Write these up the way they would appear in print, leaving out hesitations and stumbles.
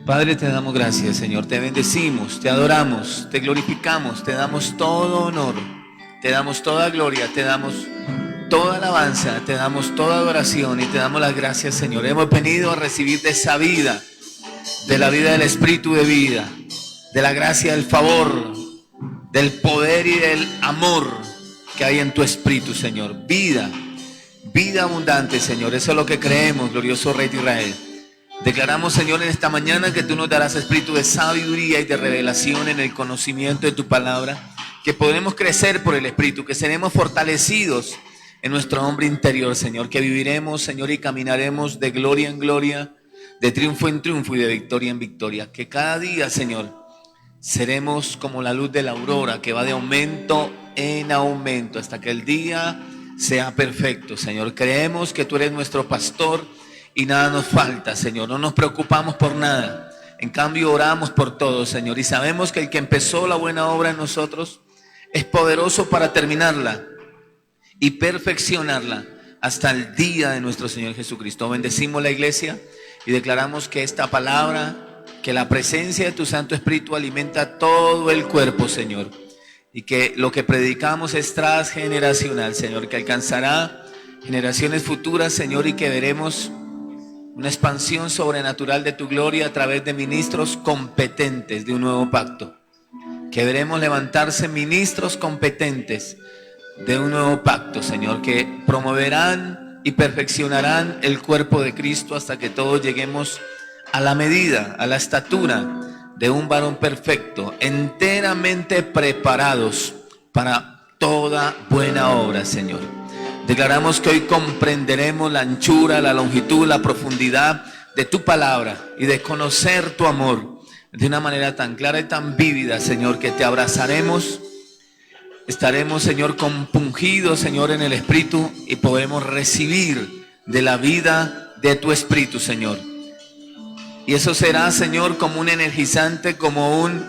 Padre, te damos gracias, Señor, te bendecimos, te adoramos, te glorificamos, te damos todo honor, te damos toda gloria, te damos toda alabanza, te damos toda adoración y te damos las gracias, Señor. Hemos venido a recibir de esa vida, de la vida del Espíritu de vida, de la gracia, del favor, del poder y del amor que hay en tu Espíritu, Señor. Vida, vida abundante, Señor. Eso es lo que creemos, glorioso Rey de Israel. Declaramos, Señor, en esta mañana que tú nos darás espíritu de sabiduría y de revelación en el conocimiento de tu palabra, que podremos crecer por el Espíritu, que seremos fortalecidos en nuestro hombre interior, Señor, que viviremos, Señor, y caminaremos de gloria en gloria, de triunfo en triunfo y de victoria en victoria. Que cada día, Señor, seremos como la luz de la aurora que va de aumento en aumento hasta que el día sea perfecto, Señor. Creemos que tú eres nuestro pastor y nada nos falta, Señor. No nos preocupamos por nada. En cambio, oramos por todo, Señor. Y sabemos que el que empezó la buena obra en nosotros es poderoso para terminarla y perfeccionarla hasta el día de nuestro Señor Jesucristo. Bendecimos la iglesia y declaramos que esta palabra, que la presencia de tu Santo Espíritu alimenta todo el cuerpo, Señor. Y que lo que predicamos es transgeneracional, Señor, que alcanzará generaciones futuras, Señor, y que veremos una expansión sobrenatural de tu gloria a través de ministros competentes de un nuevo pacto. Que veremos levantarse ministros competentes de un nuevo pacto, Señor, que promoverán y perfeccionarán el cuerpo de Cristo hasta que todos lleguemos a la medida, a la estatura de un varón perfecto, enteramente preparados para toda buena obra, Señor. Declaramos que hoy comprenderemos la anchura, la longitud, la profundidad de tu palabra y de conocer tu amor de una manera tan clara y tan vívida, Señor, que te abrazaremos. Estaremos, Señor, compungidos, Señor, en el Espíritu y podremos recibir de la vida de tu Espíritu, Señor. Y eso será, Señor, como un energizante, como un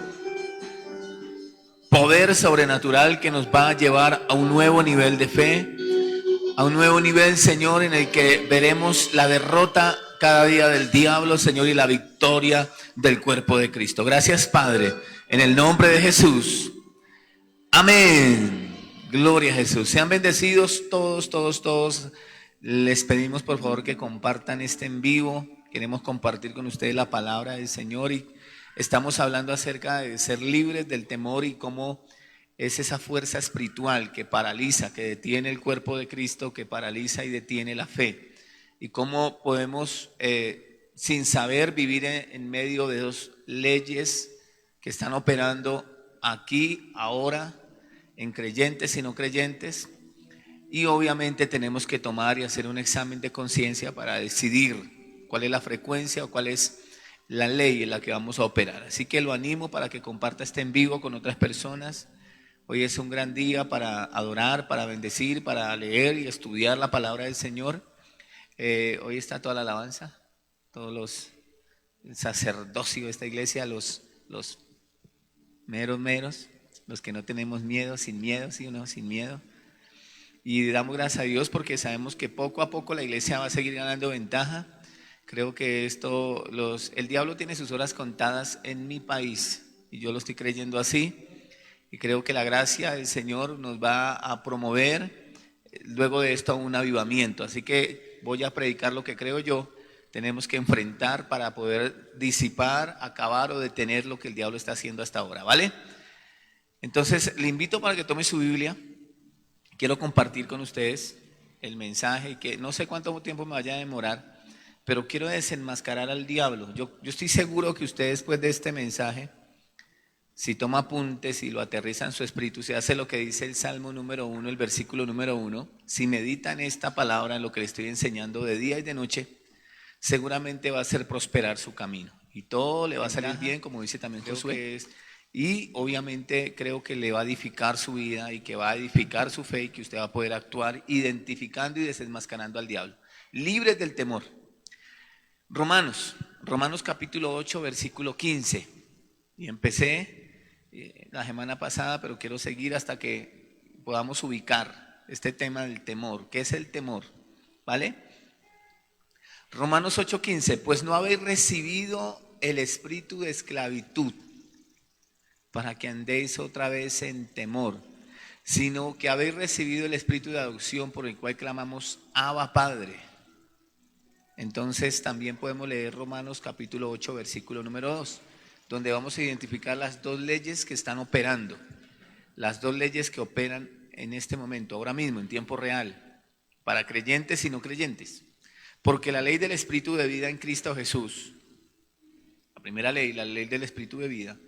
poder sobrenatural que nos va a llevar a un nuevo nivel de fe, a un nuevo nivel, Señor, en el que veremos la derrota cada día del diablo, Señor, y la victoria del cuerpo de Cristo. Gracias, Padre, en el nombre de Jesús. Amén. Gloria a Jesús. Sean bendecidos todos. Les pedimos por favor que compartan este en vivo. Queremos compartir con ustedes la palabra del Señor y estamos hablando acerca de ser libres del temor y cómo es esa fuerza espiritual que paraliza, que detiene el cuerpo de Cristo, que paraliza y detiene la fe. Y cómo podemos, sin saber, vivir en medio de dos leyes que están operando aquí, ahora, en creyentes y no creyentes. Y obviamente tenemos que tomar y hacer un examen de conciencia para decidir cuál es la frecuencia o cuál es la ley en la que vamos a operar. Así que lo animo para que comparta este en vivo con otras personas. Hoy es un gran día para adorar, para bendecir, para leer y estudiar la palabra del Señor. Hoy está toda la alabanza, todos los sacerdocios de esta iglesia, los meros, los que no tenemos miedo, sin miedo, ¿sí o no? Sin miedo. Y damos gracias a Dios porque sabemos que poco a poco la iglesia va a seguir ganando ventaja. Creo que el diablo tiene sus horas contadas en mi país y yo lo estoy creyendo así. Y creo que la gracia del Señor nos va a promover luego de esto un avivamiento. Así que voy a predicar lo que creo yo. Tenemos que enfrentar para poder disipar, acabar o detener lo que el diablo está haciendo hasta ahora, ¿vale? Entonces, le invito para que tome su Biblia. Quiero compartir con ustedes el mensaje que no sé cuánto tiempo me vaya a demorar, pero quiero desenmascarar al diablo. Yo estoy seguro que usted después de este mensaje, si toma apuntes y lo aterriza en su espíritu, si hace lo que dice el Salmo número 1, el versículo número 1, si medita en esta palabra, en lo que le estoy enseñando de día y de noche, seguramente va a hacer prosperar su camino. Y todo le va a salir bien, como dice también Josué. Y obviamente creo que le va a edificar su vida y que va a edificar su fe y que usted va a poder actuar identificando y desenmascarando al diablo. Libres del temor. Romanos capítulo 8, versículo 15. Y empecé la semana pasada, pero quiero seguir hasta que podamos ubicar este tema del temor. ¿Qué es el temor? ¿Vale? Romanos 8:15, pues no habéis recibido el espíritu de esclavitud para que andéis otra vez en temor, sino que habéis recibido el espíritu de adopción por el cual clamamos Abba Padre. Entonces también podemos leer Romanos capítulo 8, versículo número 2, donde vamos a identificar las dos leyes que están operando, las dos leyes que operan en este momento, ahora mismo, en tiempo real, para creyentes y no creyentes. Porque la ley del espíritu de vida en Cristo Jesús, la primera ley, la ley del espíritu de vida,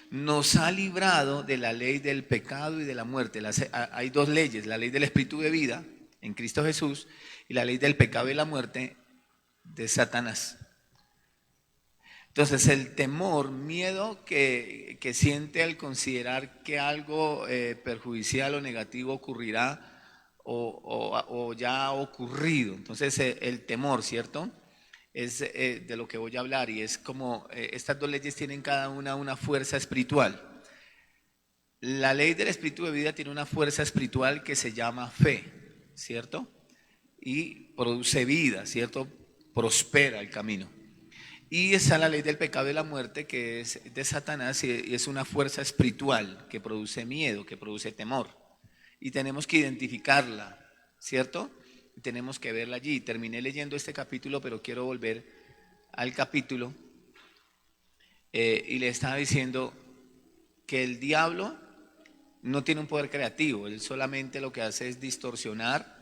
nos ha librado de la ley del pecado y de la muerte. Hay dos leyes, la ley del espíritu de vida en Cristo Jesús y la ley del pecado y la muerte de Satanás. Entonces el temor, miedo que siente al considerar que algo perjudicial o negativo ocurrirá o ya ha ocurrido. Entonces el temor, ¿cierto? Es de lo que voy a hablar, y es como estas dos leyes tienen cada una fuerza espiritual. La ley del espíritu de vida tiene una fuerza espiritual que se llama fe, ¿cierto? Y produce vida, ¿cierto? Prospera el camino. Y está la ley del pecado y la muerte, que es de Satanás, y es una fuerza espiritual que produce miedo, que produce temor. Y tenemos que identificarla, ¿cierto? Y tenemos que verla allí. Terminé leyendo este capítulo, pero quiero volver al capítulo. Y le estaba diciendo que el diablo no tiene un poder creativo, él solamente lo que hace es distorsionar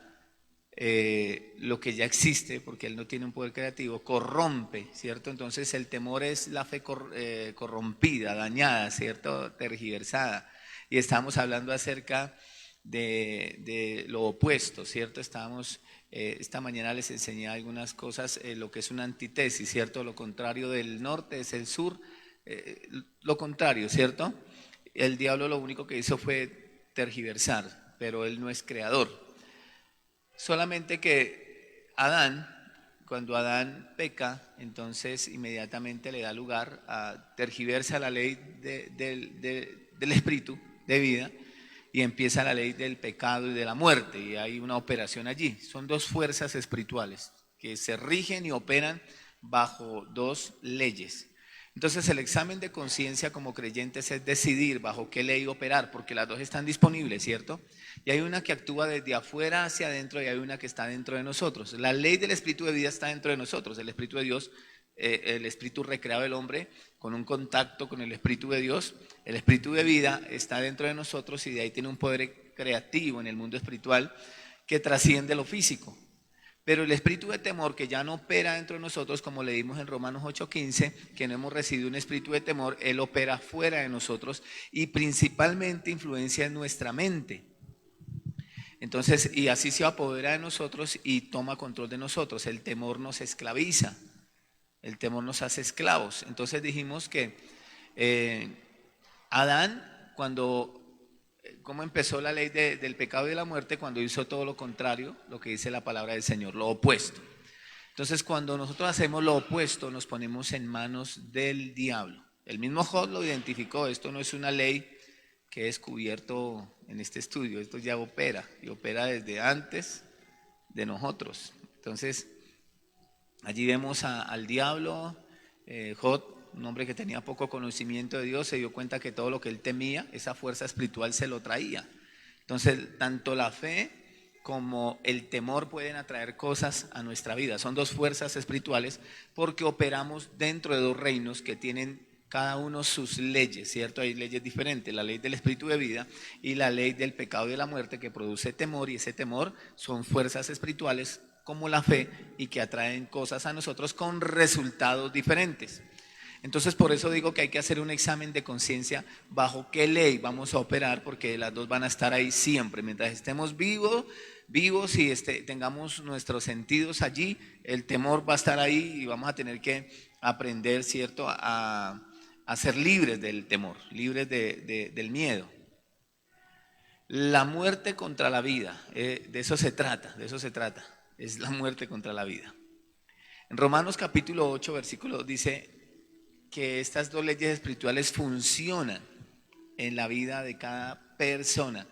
lo que ya existe, porque él no tiene un poder creativo, corrompe, ¿cierto? Entonces el temor es la fe corrompida, dañada, ¿cierto? Tergiversada. Y estamos hablando acerca de lo opuesto, ¿cierto? Esta mañana les enseñé algunas cosas, lo que es una antítesis, ¿cierto? Lo contrario del norte es el sur, lo contrario, ¿cierto? El diablo lo único que hizo fue tergiversar, pero él no es creador. Solamente que cuando Adán peca, entonces inmediatamente le da lugar a tergiversa la ley del espíritu de vida y empieza la ley del pecado y de la muerte, y hay una operación allí. Son dos fuerzas espirituales que se rigen y operan bajo dos leyes. Entonces el examen de conciencia como creyentes es decidir bajo qué ley operar, porque las dos están disponibles, ¿cierto? Y hay una que actúa desde afuera hacia adentro y hay una que está dentro de nosotros. La ley del espíritu de vida está dentro de nosotros, el espíritu de Dios, el espíritu recreado del hombre con un contacto con el espíritu de Dios. El espíritu de vida está dentro de nosotros y de ahí tiene un poder creativo en el mundo espiritual que trasciende lo físico. Pero el espíritu de temor, que ya no opera dentro de nosotros, como leímos en Romanos 8:15, que no hemos recibido un espíritu de temor, él opera fuera de nosotros y principalmente influencia en nuestra mente. Entonces, y así se apodera de nosotros y toma control de nosotros. El temor nos esclaviza, el temor nos hace esclavos. Entonces dijimos que Adán, ¿cómo empezó la ley del pecado y de la muerte? Cuando hizo todo lo contrario, lo que dice la palabra del Señor, lo opuesto. Entonces, cuando nosotros hacemos lo opuesto, nos ponemos en manos del diablo. El mismo Job lo identificó. Esto no es una ley que he descubierto en este estudio, esto ya opera, y opera desde antes de nosotros. Entonces, allí vemos al diablo. Job, un hombre que tenía poco conocimiento de Dios, se dio cuenta que todo lo que él temía, esa fuerza espiritual se lo traía. Entonces, tanto la fe como el temor pueden atraer cosas a nuestra vida. Son dos fuerzas espirituales porque operamos dentro de dos reinos que tienen cada uno sus leyes, ¿cierto? Hay leyes diferentes, la ley del espíritu de vida y la ley del pecado y de la muerte, que produce temor, y ese temor son fuerzas espirituales como la fe y que atraen cosas a nosotros con resultados diferentes. Entonces, por eso digo que hay que hacer un examen de conciencia bajo qué ley vamos a operar, porque las dos van a estar ahí siempre. Mientras estemos vivos y tengamos nuestros sentidos allí, el temor va a estar ahí y vamos a tener que aprender, ¿cierto?, a ser libres del temor, libres del miedo. La muerte contra la vida, de eso se trata, es la muerte contra la vida. En Romanos capítulo 8, versículo 2 dice que estas dos leyes espirituales funcionan en la vida de cada persona.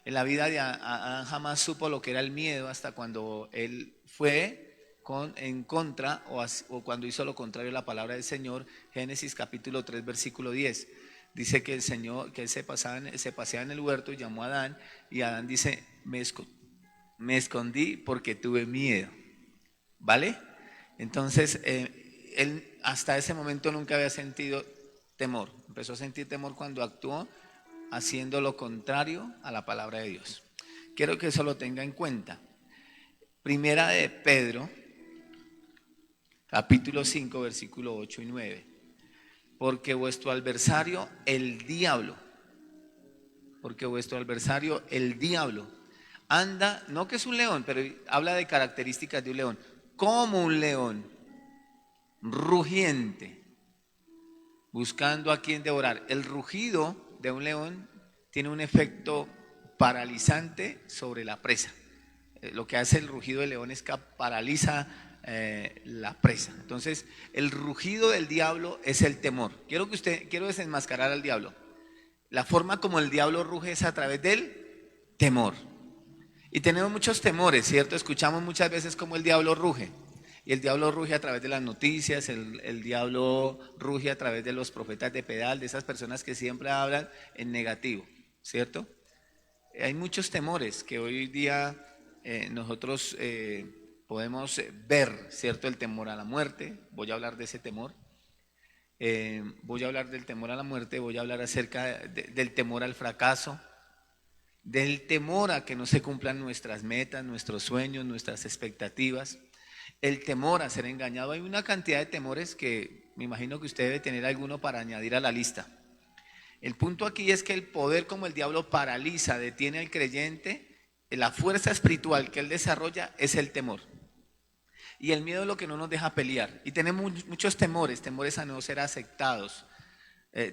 En la vida de Adán jamás supo lo que era el miedo hasta cuando él fue en contra o cuando hizo lo contrario a la palabra del Señor. Génesis capítulo 3 versículo 10. Dice que el Señor, que él se paseaba en el huerto y llamó a Adán, y Adán dice, me escondí porque tuve miedo. ¿Vale? Entonces, él hasta ese momento nunca había sentido temor. Empezó a sentir temor cuando actuó haciendo lo contrario a la palabra de Dios. Quiero que eso lo tenga en cuenta. Primera de Pedro, capítulo 5, versículo 8 y 9. Porque vuestro adversario, el diablo, anda, no que es un león, pero habla de características de un león, como un león, rugiente, buscando a quien devorar. El rugido de un león tiene un efecto paralizante sobre la presa. Lo que hace el rugido del león es que paraliza la presa. Entonces, el rugido del diablo es el temor. Quiero desenmascarar al diablo. La forma como el diablo ruge es a través del temor. Y tenemos muchos temores, ¿cierto? Escuchamos muchas veces cómo el diablo ruge. Y el diablo ruge a través de las noticias, el diablo ruge a través de los profetas de Pedal, de esas personas que siempre hablan en negativo, ¿cierto? Hay muchos temores que hoy día nosotros podemos ver, ¿cierto? El temor a la muerte, voy a hablar de ese temor. Voy a hablar del temor a la muerte, voy a hablar acerca del temor al fracaso, del temor a que no se cumplan nuestras metas, nuestros sueños, nuestras expectativas, el temor a ser engañado. Hay una cantidad de temores que me imagino que usted debe tener alguno para añadir a la lista. El punto aquí es que el poder como el diablo paraliza, detiene al creyente, la fuerza espiritual que él desarrolla es el temor. Y el miedo es lo que no nos deja pelear. Y tenemos muchos temores a no ser aceptados,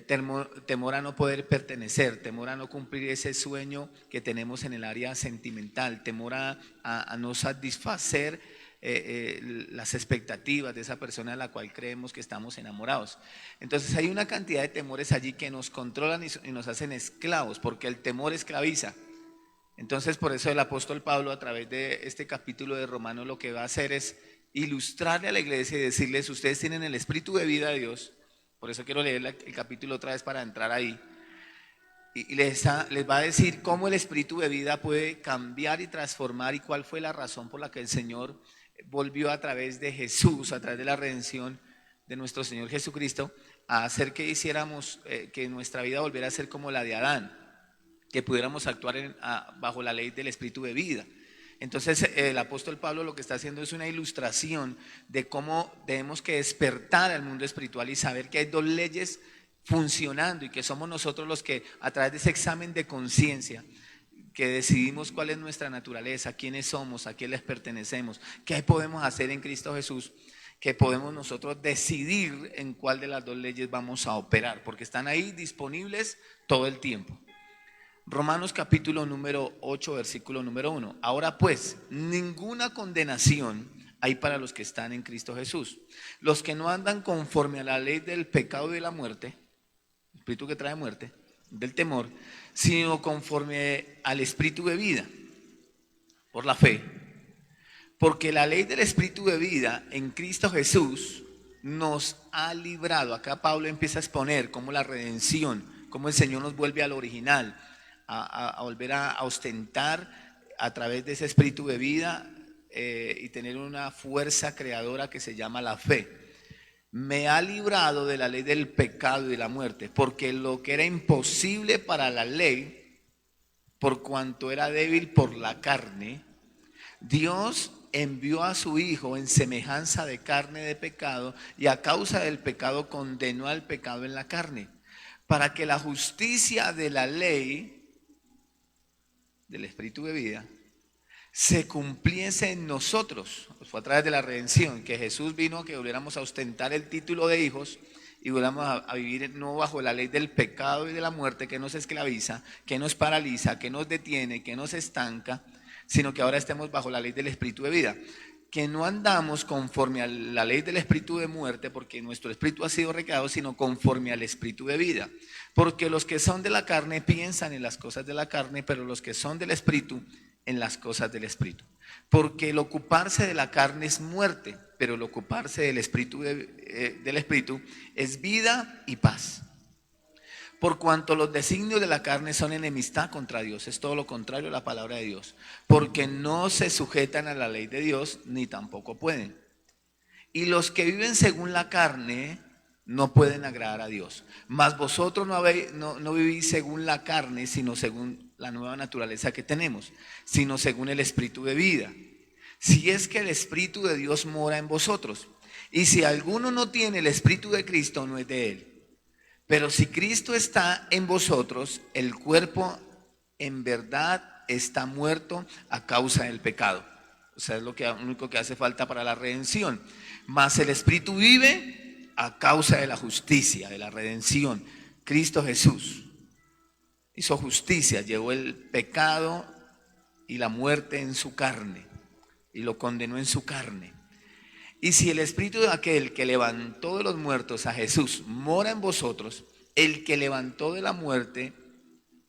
temor a no poder pertenecer, temor a no cumplir ese sueño que tenemos en el área sentimental, temor a no satisfacer las expectativas de esa persona a la cual creemos que estamos enamorados. Entonces hay una cantidad de temores allí que nos controlan y nos hacen esclavos, porque el temor esclaviza. Entonces por eso el apóstol Pablo a través de este capítulo de Romanos lo que va a hacer es ilustrarle a la iglesia y decirles: ustedes tienen el espíritu de vida de Dios. Por eso quiero leer el capítulo otra vez para entrar ahí. Y les va a decir cómo el espíritu de vida puede cambiar y transformar, y cuál fue la razón por la que el Señor volvió a través de Jesús, a través de la redención de nuestro Señor Jesucristo, a hacer que hiciéramos, que nuestra vida volviera a ser como la de Adán, que pudiéramos actuar bajo la ley del espíritu de vida. Entonces el apóstol Pablo lo que está haciendo es una ilustración de cómo debemos que despertar al mundo espiritual y saber que hay dos leyes funcionando y que somos nosotros los que a través de ese examen de conciencia que decidimos cuál es nuestra naturaleza, quiénes somos, a quién les pertenecemos, qué podemos hacer en Cristo Jesús, que podemos nosotros decidir en cuál de las dos leyes vamos a operar, porque están ahí disponibles todo el tiempo. Romanos capítulo número 8, versículo número 1. Ahora pues, ninguna condenación hay para los que están en Cristo Jesús, los que no andan conforme a la ley del pecado y de la muerte, el espíritu que trae muerte, del temor, sino conforme al espíritu de vida, por la fe. Porque la ley del espíritu de vida en Cristo Jesús nos ha librado. Acá Pablo empieza a exponer cómo la redención, cómo el Señor nos vuelve al original, a volver a ostentar a través de ese espíritu de vida y tener una fuerza creadora que se llama la fe. Me ha librado de la ley del pecado y de la muerte, porque lo que era imposible para la ley, por cuanto era débil por la carne, Dios envió a su Hijo en semejanza de carne de pecado, y a causa del pecado condenó al pecado en la carne, para que la justicia de la ley, del espíritu de vida, se cumpliese en nosotros. Fue a través de la redención que Jesús vino a que volviéramos a ostentar el título de hijos y volviéramos a vivir no bajo la ley del pecado y de la muerte que nos esclaviza, que nos paraliza, que nos detiene, que nos estanca, sino que ahora estemos bajo la ley del espíritu de vida. que no andamos conforme a la ley del espíritu de muerte, porque nuestro espíritu ha sido recreado, sino conforme al espíritu de vida. Porque los que son de la carne piensan en las cosas de la carne, pero los que son del espíritu, en las cosas del espíritu. Porque el ocuparse de la carne es muerte, pero el ocuparse del espíritu es vida y paz. Por cuanto los designios de la carne son enemistad contra Dios, es todo lo contrario a la palabra de Dios, porque no se sujetan a la ley de Dios, ni tampoco pueden. Y los que viven según la carne no pueden agradar a Dios. Mas vosotros no vivís según la carne, sino según la nueva naturaleza que tenemos, sino según el espíritu de vida. Si es que el espíritu de Dios mora en vosotros. Y si alguno no tiene el espíritu de Cristo, no es de él. Pero si Cristo está en vosotros, el cuerpo en verdad está muerto a causa del pecado. O sea, es lo único que hace falta para la redención. Mas el espíritu vive a causa de la justicia, de la redención. Cristo Jesús hizo justicia, llevó el pecado y la muerte en su carne y lo condenó en su carne. Y si el espíritu de aquel que levantó de los muertos a Jesús mora en vosotros, el que levantó de la muerte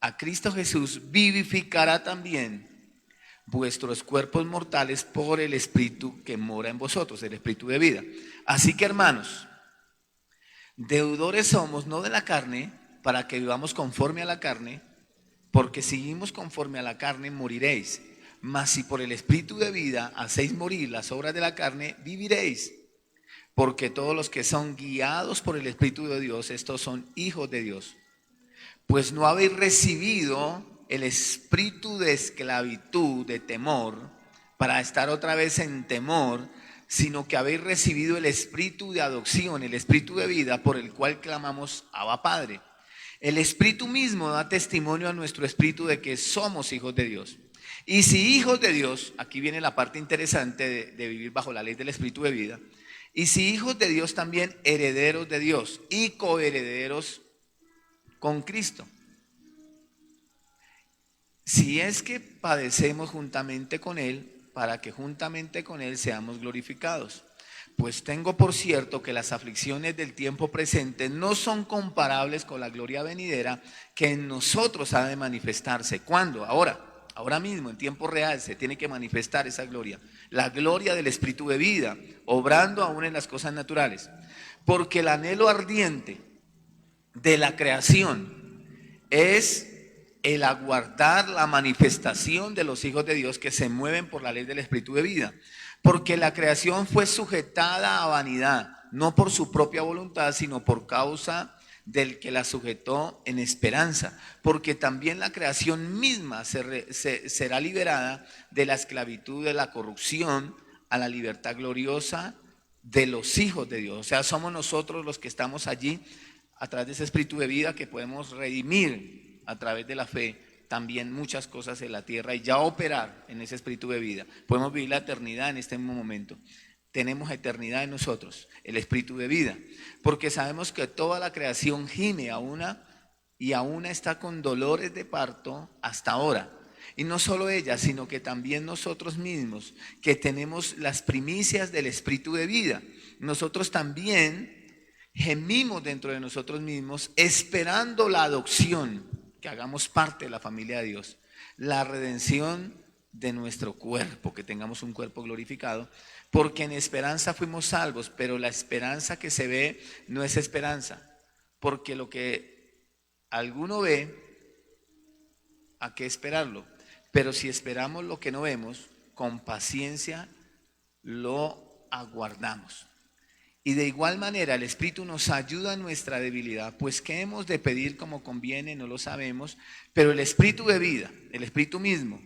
a Cristo Jesús vivificará también vuestros cuerpos mortales por el espíritu que mora en vosotros, el espíritu de vida. Así que, hermanos, deudores somos no de la carne, para que vivamos conforme a la carne, porque si vivimos conforme a la carne moriréis. Mas si por el espíritu de vida hacéis morir las obras de la carne, viviréis. Porque todos los que son guiados por el espíritu de Dios, estos son hijos de Dios. Pues no habéis recibido el espíritu de esclavitud, de temor, para estar otra vez en temor, sino que habéis recibido el espíritu de adopción, el espíritu de vida, por el cual clamamos Abba Padre. El espíritu mismo da testimonio a nuestro espíritu de que somos hijos de Dios. Y si hijos de Dios, aquí viene la parte interesante de vivir bajo la ley del espíritu de vida, y si hijos de Dios también herederos de Dios y coherederos con Cristo. Si es que padecemos juntamente con Él, para que juntamente con Él seamos glorificados. Pues tengo por cierto que las aflicciones del tiempo presente no son comparables con la gloria venidera que en nosotros ha de manifestarse. ¿Cuándo? Ahora mismo, en tiempo real, se tiene que manifestar esa gloria. La gloria del espíritu de vida, obrando aún en las cosas naturales. Porque el anhelo ardiente de la creación es el aguardar la manifestación de los hijos de Dios que se mueven por la ley del espíritu de vida. Porque la creación fue sujetada a vanidad, no por su propia voluntad, sino por causa del que la sujetó en esperanza. Porque también la creación misma será liberada de la esclavitud de la corrupción a la libertad gloriosa de los hijos de Dios. O sea, somos nosotros los que estamos allí a través de ese espíritu de vida que podemos redimir a través de la fe también muchas cosas en la tierra y ya operar en ese espíritu de vida. Podemos vivir la eternidad en este mismo momento. Tenemos eternidad en nosotros, el espíritu de vida, porque sabemos que toda la creación gime a una y aún está con dolores de parto hasta ahora. Y no solo ella, sino que también nosotros mismos, que tenemos las primicias del espíritu de vida. Nosotros también gemimos dentro de nosotros mismos esperando la adopción, que hagamos parte de la familia de Dios, la redención de nuestro cuerpo, que tengamos un cuerpo glorificado, porque en esperanza fuimos salvos, pero la esperanza que se ve no es esperanza, porque lo que alguno ve, ¿a qué esperarlo? Pero si esperamos lo que no vemos, con paciencia lo aguardamos. Y de igual manera el Espíritu nos ayuda en nuestra debilidad, pues qué hemos de pedir como conviene, no lo sabemos, pero el Espíritu de vida, el Espíritu mismo,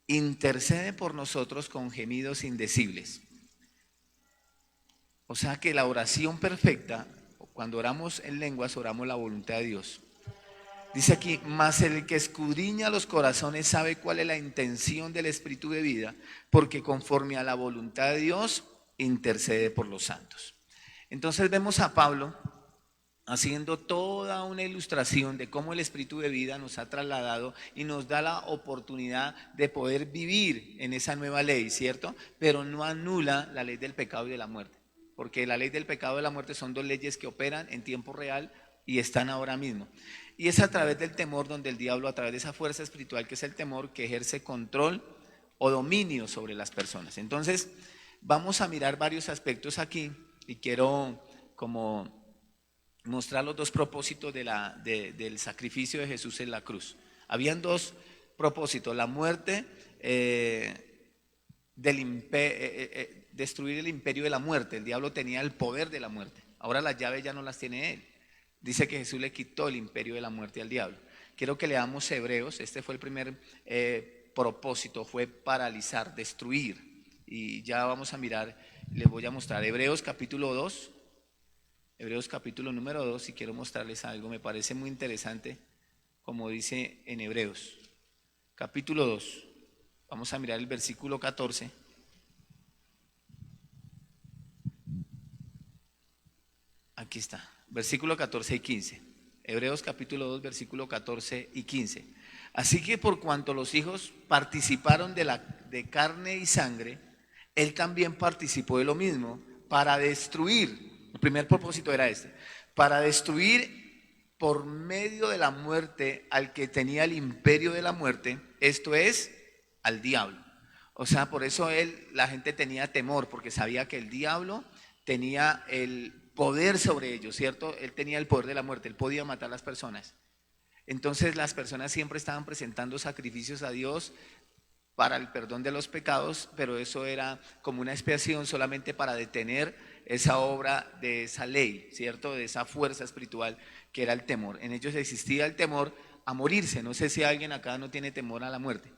intercede por nosotros con gemidos indecibles. O sea que la oración perfecta, cuando oramos en lenguas, oramos la voluntad de Dios. Dice aquí, mas el que escudriña los corazones sabe cuál es la intención del Espíritu de vida, porque conforme a la voluntad de Dios intercede por los santos. Entonces vemos a Pablo haciendo toda una ilustración de cómo el espíritu de vida nos ha trasladado y nos da la oportunidad de poder vivir en esa nueva ley, ¿cierto? Pero no anula la ley del pecado y de la muerte, porque la ley del pecado y de la muerte son dos leyes que operan en tiempo real y están ahora mismo. Y es a través del temor donde el diablo, a través de esa fuerza espiritual que es el temor, que ejerce control o dominio sobre las personas. Entonces, vamos a mirar varios aspectos aquí y quiero como mostrar los dos propósitos del sacrificio de Jesús en la cruz. Habían dos propósitos: la muerte, destruir el imperio de la muerte. El diablo tenía el poder de la muerte. Ahora las llaves ya no las tiene él. Dice que Jesús le quitó el imperio de la muerte al diablo. Quiero que leamos Hebreos. Este fue el primer propósito, fue paralizar, destruir. Y ya vamos a mirar, les voy a mostrar Hebreos capítulo 2. Hebreos capítulo número 2, y quiero mostrarles algo, me parece muy interesante, como dice en Hebreos, capítulo 2, vamos a mirar el versículo 14, aquí está, versículo 14 y 15, Hebreos capítulo 2, versículo 14 y 15, así que por cuanto los hijos participaron de carne y sangre, él también participó de lo mismo, para destruir. El primer propósito era este: para destruir por medio de la muerte al que tenía el imperio de la muerte, esto es, al diablo. O sea, por eso la gente tenía temor, porque sabía que el diablo tenía el poder sobre ellos, ¿cierto? Él tenía el poder de la muerte, él podía matar a las personas. Entonces las personas siempre estaban presentando sacrificios a Dios para el perdón de los pecados, pero eso era como una expiación solamente para detener esa obra de esa ley, ¿cierto? De esa fuerza espiritual que era el temor. En ellos existía el temor a morirse. No sé si alguien acá no tiene temor a la muerte.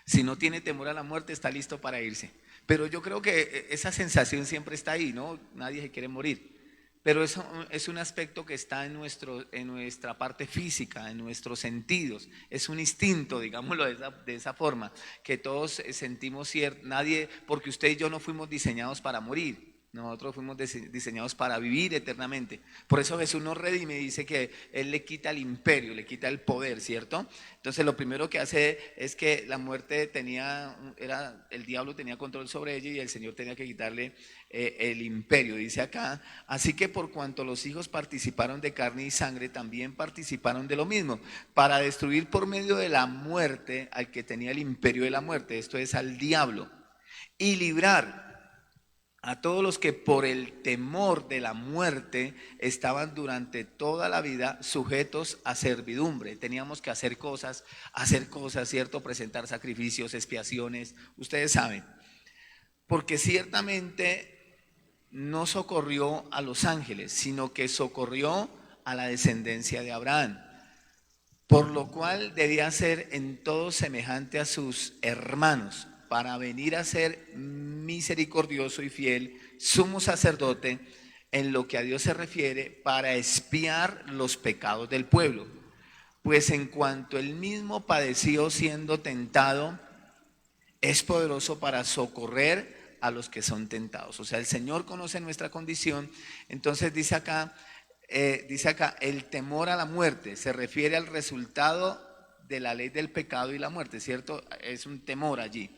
Si no tiene temor a la muerte, está listo para irse. Pero yo creo que esa sensación siempre está ahí, ¿no? Nadie se quiere morir. Pero eso es un aspecto que está en nuestra parte física, en nuestros sentidos. Es un instinto, digámoslo de esa forma, que todos sentimos cierto. Nadie, porque usted y yo no fuimos diseñados para morir. Nosotros fuimos diseñados para vivir eternamente. Por eso Jesús nos redime y dice que Él le quita el imperio, le quita el poder, ¿cierto? Entonces lo primero que hace es que la muerte el diablo tenía control sobre ella y el Señor tenía que quitarle el imperio. Dice acá, así que por cuanto los hijos participaron de carne y sangre, también participaron de lo mismo, para destruir por medio de la muerte al que tenía el imperio de la muerte, esto es, al diablo, y librar a todos los que por el temor de la muerte estaban durante toda la vida sujetos a servidumbre. Teníamos que hacer cosas, ¿cierto? Presentar sacrificios, expiaciones, ustedes saben. Porque ciertamente no socorrió a los ángeles, sino que socorrió a la descendencia de Abraham, por lo cual debía ser en todo semejante a sus hermanos, para venir a ser misericordioso y fiel, sumo sacerdote, en lo que a Dios se refiere, para expiar los pecados del pueblo. Pues en cuanto él mismo padeció siendo tentado, es poderoso para socorrer a los que son tentados. O sea, el Señor conoce nuestra condición. Entonces dice acá, el temor a la muerte se refiere al resultado de la ley del pecado y la muerte, ¿cierto? Es un temor allí.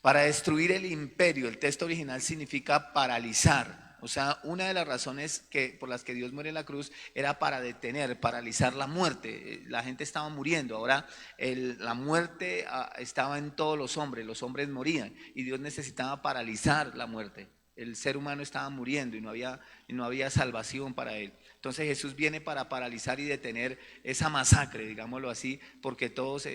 Para destruir el imperio, el texto original significa paralizar. O sea, una de las razones por las que Dios muere en la cruz era para detener, paralizar la muerte. La gente estaba muriendo. Ahora la muerte estaba en todos los hombres morían y Dios necesitaba paralizar la muerte. El ser humano estaba muriendo y no había salvación para él. Entonces Jesús viene para paralizar y detener esa masacre, digámoslo así, porque todos...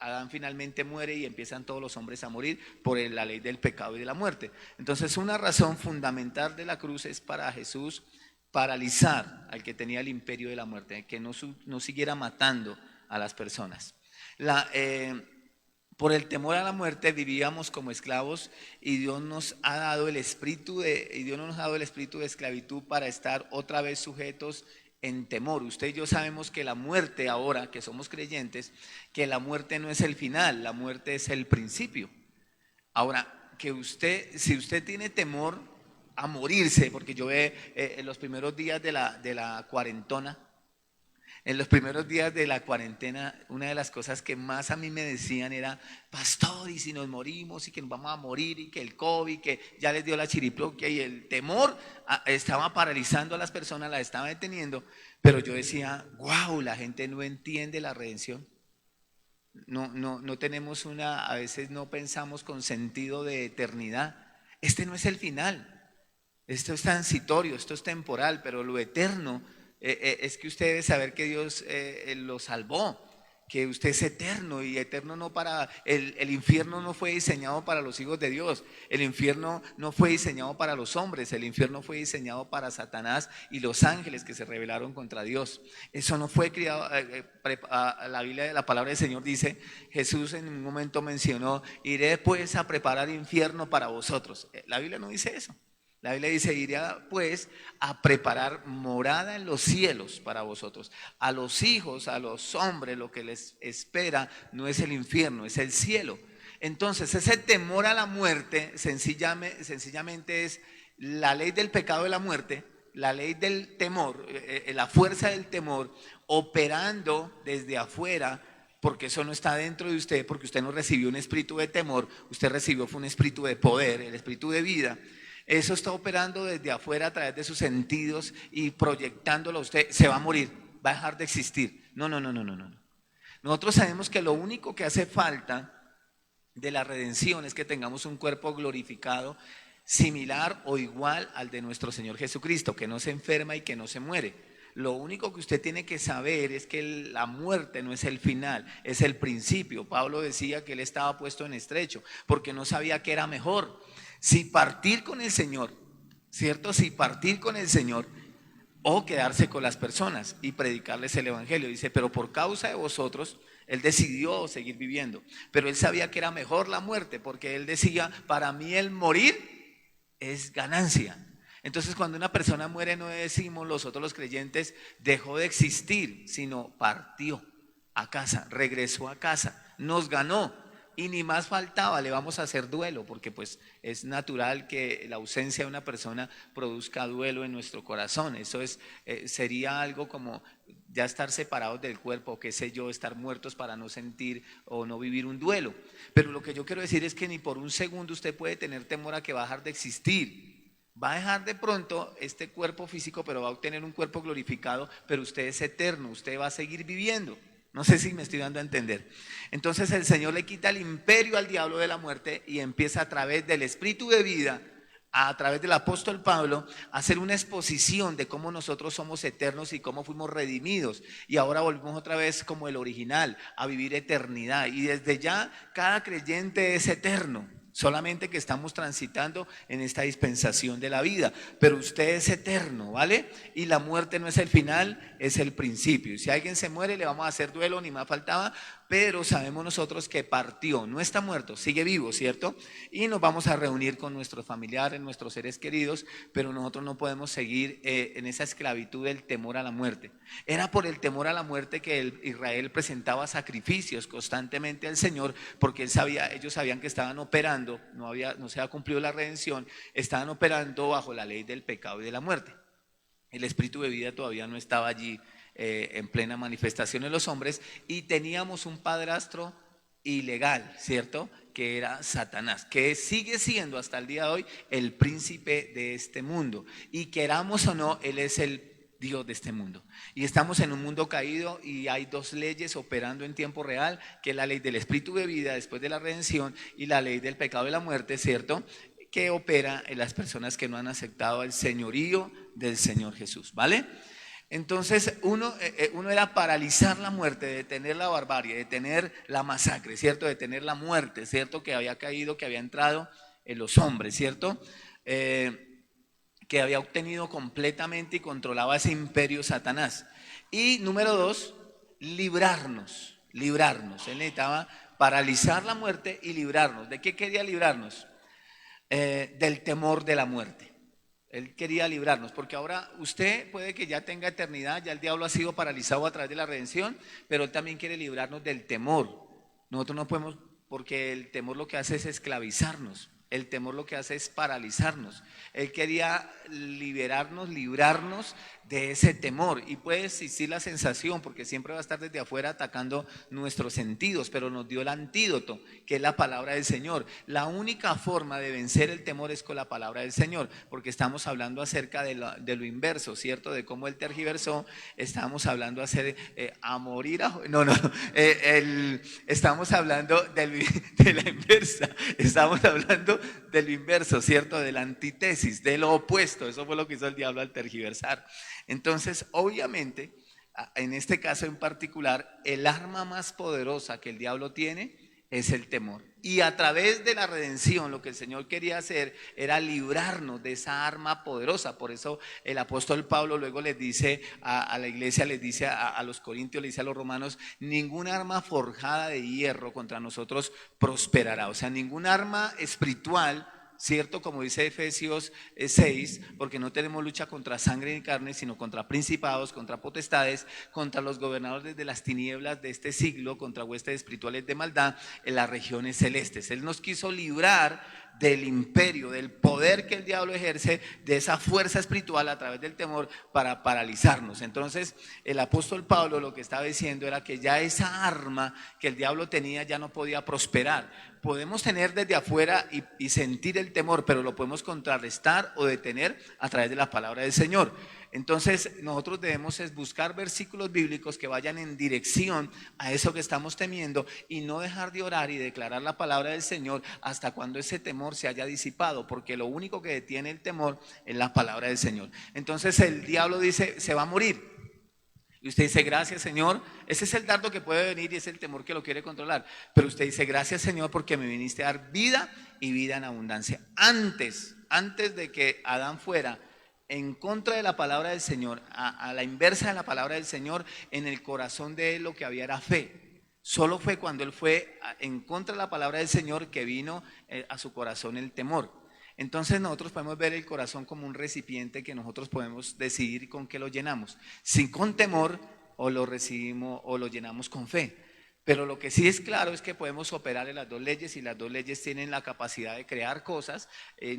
Adán finalmente muere y empiezan todos los hombres a morir por la ley del pecado y de la muerte. Entonces una razón fundamental de la cruz es para Jesús paralizar al que tenía el imperio de la muerte, que no siguiera matando a las personas. Por el temor a la muerte vivíamos como esclavos y Dios nos ha dado el espíritu de esclavitud para estar otra vez sujetos en temor. Usted y yo sabemos que la muerte, ahora que somos creyentes, que la muerte no es el final, la muerte es el principio. Ahora, si usted tiene temor a morirse, porque yo en los primeros días de la cuarentona, en los primeros días de la cuarentena, una de las cosas que más a mí me decían era: pastor, y si nos morimos y que nos vamos a morir y que el COVID, que ya les dio la chiriplopia, y el temor estaba paralizando a las personas, las estaba deteniendo. Pero yo decía: wow, la gente no entiende la redención. No tenemos a veces no pensamos con sentido de eternidad. Este no es el final. Esto es transitorio, esto es temporal, pero lo eterno es que usted debe saber que Dios lo salvó, que usted es eterno, y eterno no para, el infierno no fue diseñado para los hijos de Dios, el infierno no fue diseñado para los hombres, el infierno fue diseñado para Satanás y los ángeles que se rebelaron contra Dios. Eso no fue criado, la Biblia, la palabra del Señor dice, Jesús en un momento mencionó: iré pues a preparar infierno para vosotros. La Biblia no dice eso. La Biblia dice: iré pues a preparar morada en los cielos para vosotros. A los hijos, a los hombres, lo que les espera no es el infierno, es el cielo. Entonces, ese temor a la muerte sencillamente es la ley del pecado de la muerte, la ley del temor, la fuerza del temor operando desde afuera, porque eso no está dentro de usted, porque usted no recibió un espíritu de temor, usted recibió fue un espíritu de poder, el espíritu de vida. Eso está operando desde afuera a través de sus sentidos y proyectándolo a usted. Se va a morir, va a dejar de existir. No. Nosotros sabemos que lo único que hace falta de la redención es que tengamos un cuerpo glorificado, similar o igual al de nuestro Señor Jesucristo, que no se enferma y que no se muere. Lo único que usted tiene que saber es que la muerte no es el final, es el principio. Pablo decía que él estaba puesto en estrecho porque no sabía qué era mejor. Si partir con el Señor, ¿cierto? Si partir con el Señor o quedarse con las personas y predicarles el evangelio. Dice: pero por causa de vosotros, él decidió seguir viviendo. Pero él sabía que era mejor la muerte, porque él decía: para mí el morir es ganancia. Entonces, cuando una persona muere, no decimos nosotros los creyentes dejó de existir, sino partió a casa, regresó a casa, nos ganó. Y ni más faltaba, le vamos a hacer duelo, porque pues es natural que la ausencia de una persona produzca duelo en nuestro corazón. Eso sería algo como ya estar separados del cuerpo, qué sé yo, estar muertos para no sentir o no vivir un duelo. Pero lo que yo quiero decir es que ni por un segundo usted puede tener temor a que va a dejar de existir. Va a dejar de pronto este cuerpo físico, pero va a obtener un cuerpo glorificado, pero usted es eterno, usted va a seguir viviendo. No sé si me estoy dando a entender. Entonces el Señor le quita el imperio al diablo de la muerte y empieza a través del espíritu de vida, a través del apóstol Pablo, a hacer una exposición de cómo nosotros somos eternos y cómo fuimos redimidos. Y ahora volvemos otra vez como el original, a vivir eternidad. Y desde ya cada creyente es eterno. Solamente que estamos transitando en esta dispensación de la vida, pero usted es eterno, ¿vale? Y la muerte no es el final, es el principio. Y si alguien se muere, le vamos a hacer duelo, ni más faltaba, pero sabemos nosotros que partió, no está muerto, sigue vivo, ¿cierto? Y nos vamos a reunir con nuestros familiares, nuestros seres queridos, pero nosotros no podemos seguir en esa esclavitud del temor a la muerte. Era por el temor a la muerte que Israel presentaba sacrificios constantemente al Señor, porque ellos sabían que estaban operando, no se había cumplido la redención, estaban operando bajo la ley del pecado y de la muerte. El espíritu de vida todavía no estaba allí en plena manifestación en los hombres, y teníamos un padrastro ilegal, ¿cierto? Que era Satanás, que sigue siendo hasta el día de hoy el príncipe de este mundo, y queramos o no, él es el Dios de este mundo. Y estamos en un mundo caído y hay dos leyes operando en tiempo real, que es la ley del espíritu de vida después de la redención y la ley del pecado y la muerte, ¿cierto? Que opera en las personas que no han aceptado el señorío del Señor Jesús, ¿vale? Entonces uno era paralizar la muerte, detener la barbarie, detener la masacre, ¿cierto? Detener la muerte, ¿cierto? Que había caído, que había entrado en los hombres, ¿cierto? Que había obtenido completamente y controlaba ese imperio Satanás. Y número dos, librarnos. Él necesitaba paralizar la muerte y librarnos. ¿De qué quería librarnos? Del temor de la muerte. Él quería librarnos, porque ahora usted puede que ya tenga eternidad, ya el diablo ha sido paralizado a través de la redención, pero él también quiere librarnos del temor. Nosotros no podemos, porque el temor lo que hace es esclavizarnos. El temor lo que hace es paralizarnos. Él quería liberarnos, librarnos de ese temor. Y puede existir la sensación, porque siempre va a estar desde afuera atacando nuestros sentidos, pero nos dio el antídoto, que es la palabra del Señor. La única forma de vencer el temor es con la palabra del Señor, porque estamos hablando acerca de lo inverso, ¿cierto? De cómo Él tergiversó. Estamos hablando a morir, estamos hablando de la inversa. Estamos hablando de lo inverso, ¿cierto? De la antítesis, de lo opuesto. Eso fue lo que hizo el diablo al tergiversar. Entonces, obviamente, en este caso en particular, el arma más poderosa que el diablo tiene es el temor. Y a través de la redención, lo que el Señor quería hacer era librarnos de esa arma poderosa. Por eso el apóstol Pablo luego les dice a la iglesia, les dice a los corintios, les dice a los romanos: ninguna arma forjada de hierro contra nosotros prosperará. O sea, ningún arma espiritual, ¿cierto? Como dice Efesios 6, porque no tenemos lucha contra sangre ni carne, sino contra principados, contra potestades, contra los gobernadores de las tinieblas de este siglo, contra huestes espirituales de maldad en las regiones celestes. Él nos quiso librar del imperio, del poder que el diablo ejerce, de esa fuerza espiritual a través del temor para paralizarnos. Entonces el apóstol Pablo lo que estaba diciendo era que ya esa arma que el diablo tenía ya no podía prosperar. Podemos tener desde afuera y sentir el temor, pero lo podemos contrarrestar o detener a través de la palabra del Señor. Entonces nosotros debemos es buscar versículos bíblicos que vayan en dirección a eso que estamos temiendo, y no dejar de orar y declarar la palabra del Señor hasta cuando ese temor se haya disipado, porque lo único que detiene el temor es la palabra del Señor. Entonces el diablo dice: se va a morir. Y usted dice: gracias, Señor. Ese es el dardo que puede venir y es el temor que lo quiere controlar. Pero usted dice: gracias, Señor, porque me viniste a dar vida y vida en abundancia. Antes de que Adán fuera en contra de la palabra del Señor, a la inversa de la palabra del Señor, en el corazón de él lo que había era fe. Solo fue cuando él fue en contra de la palabra del Señor que vino a su corazón el temor. Entonces nosotros podemos ver el corazón como un recipiente que nosotros podemos decidir con qué lo llenamos. Si con temor, o lo recibimos o lo llenamos con fe. Pero lo que sí es claro es que podemos operar en las dos leyes, y las dos leyes tienen la capacidad de crear cosas,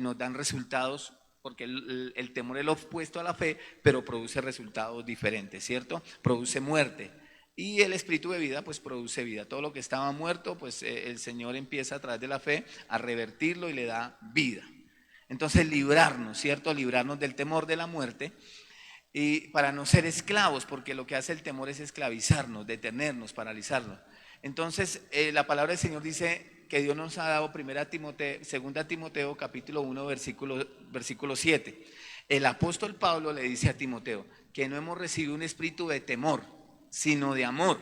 nos dan resultados, porque el temor es lo opuesto a la fe, pero produce resultados diferentes, ¿cierto? Produce muerte. Y el espíritu de vida pues produce vida. Todo lo que estaba muerto, pues el Señor empieza a través de la fe a revertirlo y le da vida. Entonces librarnos, ¿cierto? Librarnos del temor de la muerte, y para no ser esclavos, porque lo que hace el temor es esclavizarnos, detenernos, paralizarnos. Entonces la palabra del Señor dice que Dios nos ha dado 2 Timoteo capítulo 1 versículo 7. El apóstol Pablo le dice a Timoteo que no hemos recibido un espíritu de temor, sino de amor,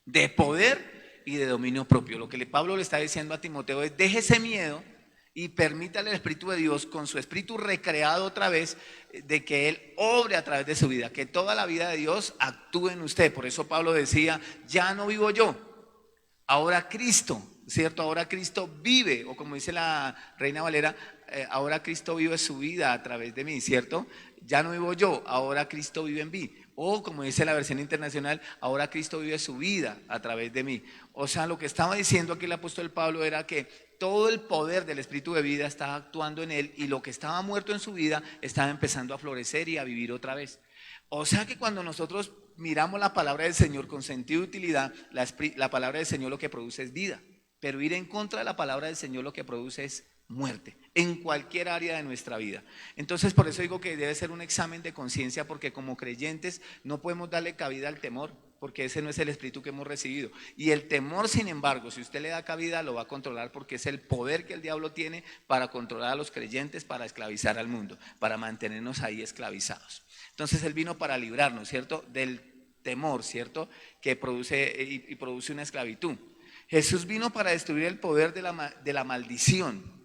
de poder y de dominio propio. Lo que Pablo le está diciendo a Timoteo es: deje ese miedo y permítale al Espíritu de Dios, con su espíritu recreado otra vez, de que Él obre a través de su vida, que toda la vida de Dios actúe en usted. Por eso Pablo decía: ya no vivo yo, ahora Cristo, ¿cierto? Ahora Cristo vive, o como dice la Reina Valera, ahora Cristo vive su vida a través de mí, ¿cierto? Ya no vivo yo, ahora Cristo vive en mí. O como dice la versión internacional: ahora Cristo vive su vida a través de mí. O sea, lo que estaba diciendo aquí el apóstol Pablo era que todo el poder del espíritu de vida estaba actuando en él, y lo que estaba muerto en su vida estaba empezando a florecer y a vivir otra vez. O sea que cuando nosotros miramos la palabra del Señor con sentido de utilidad, la palabra del Señor lo que produce es vida. Pero ir en contra de la palabra del Señor lo que produce es muerte, en cualquier área de nuestra vida. Entonces por eso digo que debe ser un examen de conciencia, porque como creyentes no podemos darle cabida al temor, porque ese no es el espíritu que hemos recibido. Y el temor, sin embargo, si usted le da cabida, lo va a controlar, porque es el poder que el diablo tiene para controlar a los creyentes, para esclavizar al mundo, para mantenernos ahí esclavizados. Entonces él vino para librarnos, ¿cierto?, del temor, ¿cierto?, que produce y produce una esclavitud. Jesús vino para destruir el poder de la maldición.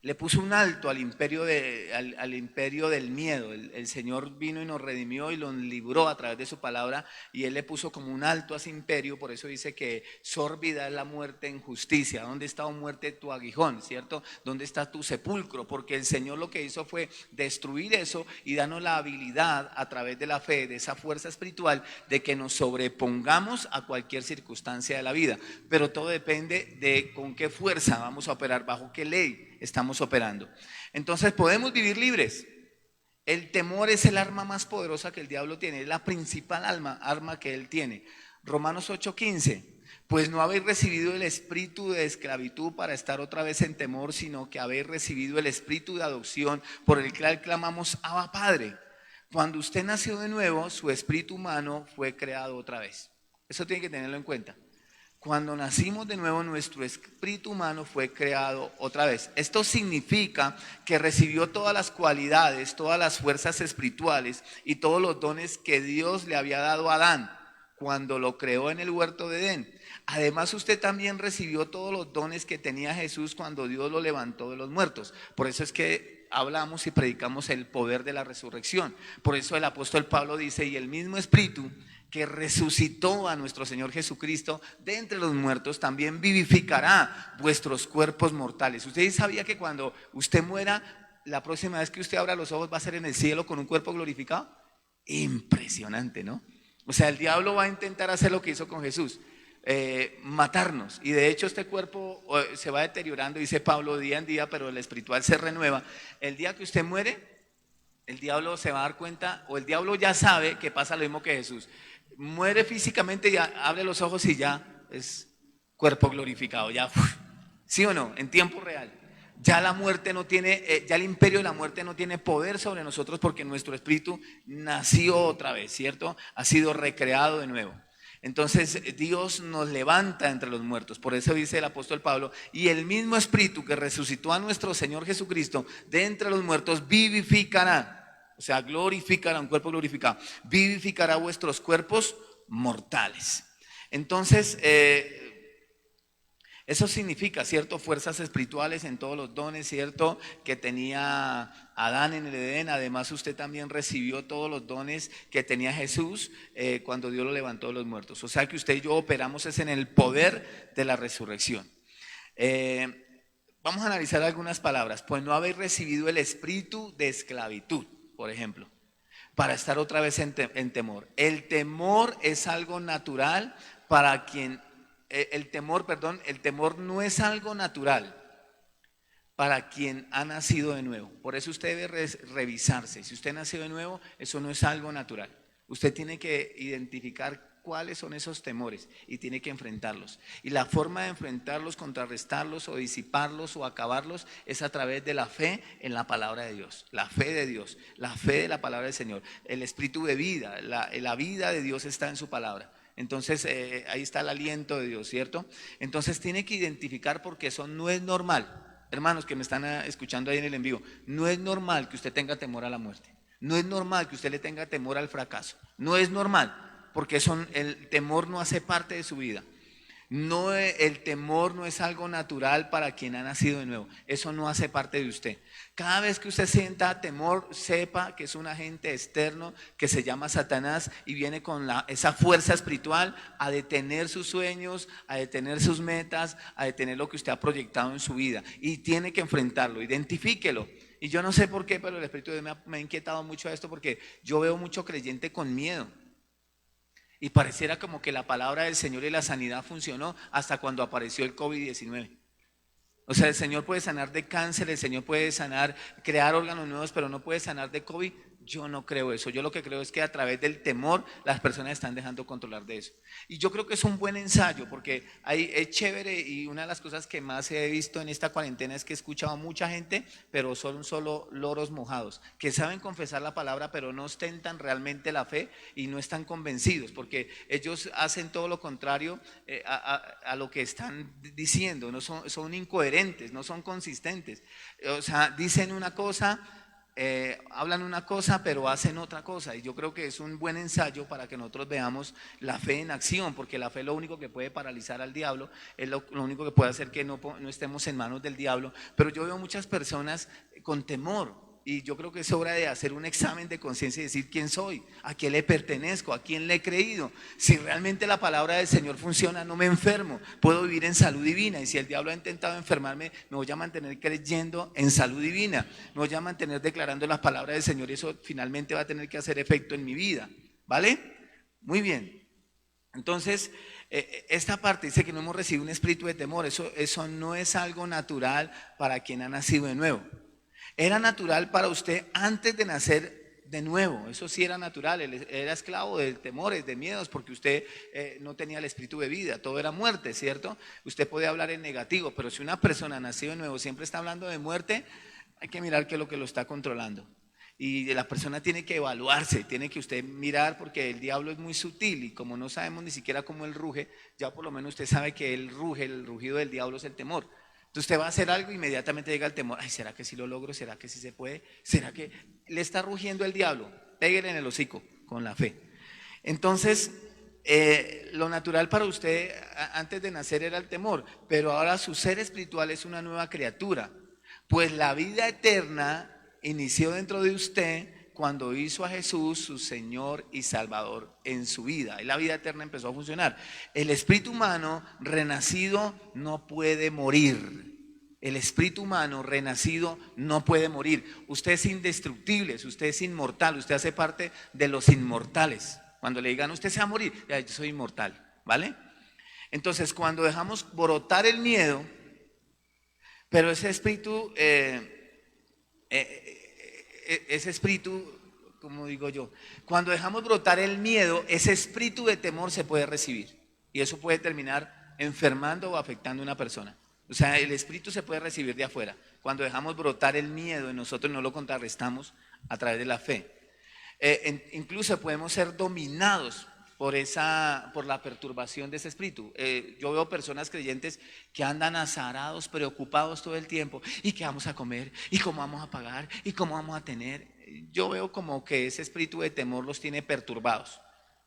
Le puso un alto al imperio, al imperio del miedo. El Señor vino y nos redimió y nos libró a través de su palabra, y Él le puso como un alto a ese imperio. Por eso dice que sórbida es la muerte en justicia. ¿Dónde está, oh muerte, tu aguijón? ¿Cierto? ¿Dónde está tu sepulcro? Porque el Señor lo que hizo fue destruir eso y darnos la habilidad a través de la fe, de esa fuerza espiritual, de que nos sobrepongamos a cualquier circunstancia de la vida. Pero todo depende de con qué fuerza vamos a operar, bajo qué ley estamos operando. Entonces podemos vivir libres. El temor es el arma más poderosa que el diablo tiene, es la principal arma que él tiene. Romanos 8:15, pues no habéis recibido el espíritu de esclavitud para estar otra vez en temor, sino que habéis recibido el espíritu de adopción, por el cual clamamos Abba Padre. Cuando usted nació de nuevo, su espíritu humano fue creado otra vez. Eso tiene que tenerlo en cuenta. Cuando nacimos de nuevo, nuestro espíritu humano fue creado otra vez. Esto significa que recibió todas las cualidades, todas las fuerzas espirituales y todos los dones que Dios le había dado a Adán cuando lo creó en el huerto de Edén. Además, usted también recibió todos los dones que tenía Jesús cuando Dios lo levantó de los muertos. Por eso es que hablamos y predicamos el poder de la resurrección. Por eso el apóstol Pablo dice, y el mismo espíritu que resucitó a nuestro Señor Jesucristo de entre los muertos, también vivificará vuestros cuerpos mortales. ¿Usted sabía que cuando usted muera, la próxima vez que usted abra los ojos va a ser en el cielo con un cuerpo glorificado? Impresionante, ¿no? O sea, el diablo va a intentar hacer lo que hizo con Jesús, matarnos, y de hecho este cuerpo se va deteriorando, dice Pablo, día en día, pero el espiritual se renueva. El día que usted muere, el diablo se va a dar cuenta, o el diablo ya sabe que pasa lo mismo que Jesús. Muere físicamente, ya abre los ojos y ya es cuerpo glorificado, ya, ¿sí o no? En tiempo real. Ya la muerte no tiene, ya el imperio de la muerte no tiene poder sobre nosotros, porque nuestro espíritu nació otra vez, ¿cierto? Ha sido recreado de nuevo. Entonces Dios nos levanta entre los muertos. Por eso dice el apóstol Pablo, y el mismo espíritu que resucitó a nuestro Señor Jesucristo de entre los muertos vivificará. O sea, glorificará, un cuerpo glorificado, vivificará vuestros cuerpos mortales. Entonces, eso significa, ¿cierto? Fuerzas espirituales en todos los dones, ¿cierto? Que tenía Adán en el Edén. Además, usted también recibió todos los dones que tenía Jesús cuando Dios lo levantó de los muertos. O sea que usted y yo operamos es en el poder de la resurrección. Vamos a analizar algunas palabras. Pues no habéis recibido el espíritu de esclavitud, por ejemplo, para estar otra vez en temor. El temor es algo natural para quien, el temor no es algo natural para quien ha nacido de nuevo. Por eso usted debe revisarse. Si usted nació de nuevo, eso no es algo natural. Usted tiene que identificar cuáles son esos temores y tiene que enfrentarlos. Y la forma de enfrentarlos, contrarrestarlos o disiparlos o acabarlos es a través de la fe en la palabra de Dios. La fe de Dios, la fe de la palabra del Señor. El espíritu de vida, la vida de Dios está en su palabra. Entonces ahí está el aliento de Dios, ¿cierto? Entonces tiene que identificar, porque eso no es normal. Hermanos que me están escuchando ahí en el envío, no es normal que usted tenga temor a la muerte. No es normal que usted le tenga temor al fracaso. No es normal. Porque el temor no hace parte de su vida. No, el temor no es algo natural para quien ha nacido de nuevo. Eso no hace parte de usted. Cada vez que usted sienta temor, sepa que es un agente externo que se llama Satanás y viene con esa fuerza espiritual a detener sus sueños, a detener sus metas, a detener lo que usted ha proyectado en su vida. Y tiene que enfrentarlo, identifíquelo. Y yo no sé por qué, pero el Espíritu de Dios me ha inquietado mucho a esto, porque yo veo mucho creyente con miedo. Y pareciera como que la palabra del Señor y la sanidad funcionó hasta cuando apareció el COVID-19. O sea, el Señor puede sanar de cáncer, el Señor puede sanar, crear órganos nuevos, pero no puede sanar de COVID. Yo no creo eso. Yo lo que creo es que a través del temor las personas están dejando controlar de eso. Y yo creo que es un buen ensayo, porque es chévere, y una de las cosas que más he visto en esta cuarentena es que he escuchado a mucha gente, pero son solo loros mojados, que saben confesar la palabra, pero no ostentan realmente la fe y no están convencidos, porque ellos hacen todo lo contrario a lo que están diciendo. No son incoherentes, no son consistentes. O sea, dicen una cosa hablan una cosa pero hacen otra cosa, y yo creo que es un buen ensayo para que nosotros veamos la fe en acción, porque la fe es lo único que puede paralizar al diablo, es lo único que puede hacer que no estemos en manos del diablo. Pero yo veo muchas personas con temor, y yo creo que es hora de hacer un examen de conciencia y decir quién soy, a quién le pertenezco, a quién le he creído. Si realmente la palabra del Señor funciona, no me enfermo, puedo vivir en salud divina. Y si el diablo ha intentado enfermarme, me voy a mantener creyendo en salud divina, me voy a mantener declarando las palabras del Señor, y eso finalmente va a tener que hacer efecto en mi vida. ¿Vale? Muy bien. Entonces, esta parte dice que no hemos recibido un espíritu de temor. Eso no es algo natural para quien ha nacido de nuevo. Era natural para usted antes de nacer de nuevo, eso sí era natural. Él era esclavo de temores, de miedos, porque usted no tenía el espíritu de vida, todo era muerte, ¿cierto? Usted puede hablar en negativo, pero si una persona nacido de nuevo siempre está hablando de muerte, hay que mirar qué es lo que lo está controlando. Y la persona tiene que evaluarse, tiene que usted mirar, porque el diablo es muy sutil, y como no sabemos ni siquiera cómo él ruge, ya por lo menos usted sabe que él ruge, el rugido del diablo es el temor. Entonces usted va a hacer algo, inmediatamente llega el temor. Ay, ¿será que sí lo logro? ¿Será que sí se puede? ¿Será que le está rugiendo el diablo? Pégale en el hocico con la fe. Entonces, lo natural para usted antes de nacer era el temor, pero ahora su ser espiritual es una nueva criatura, pues la vida eterna inició dentro de usted cuando hizo a Jesús su Señor y Salvador en su vida. Y la vida eterna empezó a funcionar. El espíritu humano renacido no puede morir. El espíritu humano renacido no puede morir. Usted es indestructible, usted es inmortal, usted hace parte de los inmortales. Cuando le digan usted se va a morir, ya, yo soy inmortal, ¿vale? Entonces, cuando dejamos brotar el miedo, pero ese espíritu, como digo yo, cuando dejamos brotar el miedo, ese espíritu de temor se puede recibir, y eso puede terminar enfermando o afectando a una persona. O sea, el espíritu se puede recibir de afuera. Cuando dejamos brotar el miedo en nosotros, no lo contrarrestamos a través de la fe. Incluso podemos ser dominados por la perturbación de ese espíritu. Yo veo personas creyentes que andan azarados, preocupados todo el tiempo. ¿Y qué vamos a comer? ¿Y cómo vamos a pagar? ¿Y cómo vamos a tener? Yo veo como que ese espíritu de temor los tiene perturbados.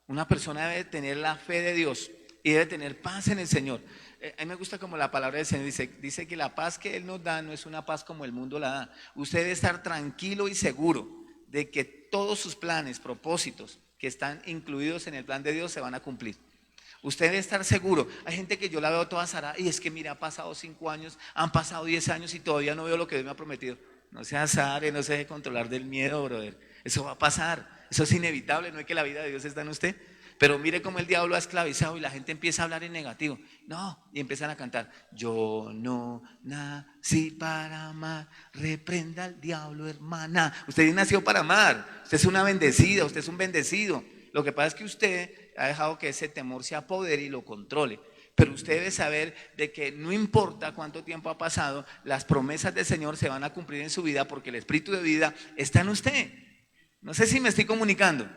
Una persona debe tener la fe de Dios y debe tener paz en el Señor. A mí me gusta como la palabra del Señor dice que la paz que Él nos da no es una paz como el mundo la da. Usted debe estar tranquilo y seguro de que todos sus planes, propósitos que están incluidos en el plan de Dios se van a cumplir. Usted debe estar seguro. Hay gente que yo la veo toda azarada, y es que mira, ha pasado 5 años, han pasado 10 años y todavía no veo lo que Dios me ha prometido. No se azare, no se deje controlar del miedo, brother. Eso va a pasar, eso es inevitable, no es que la vida de Dios está en usted. Pero mire cómo el diablo ha esclavizado y la gente empieza a hablar en negativo. No, y empiezan a cantar: yo no nací para amar, reprenda al diablo, hermana. Usted nació para amar, usted es una bendecida, usted es un bendecido. Lo que pasa es que usted ha dejado que ese temor se apodere y lo controle. Pero usted debe saber de que no importa cuánto tiempo ha pasado, las promesas del Señor se van a cumplir en su vida, porque el espíritu de vida está en usted. No sé si me estoy comunicando.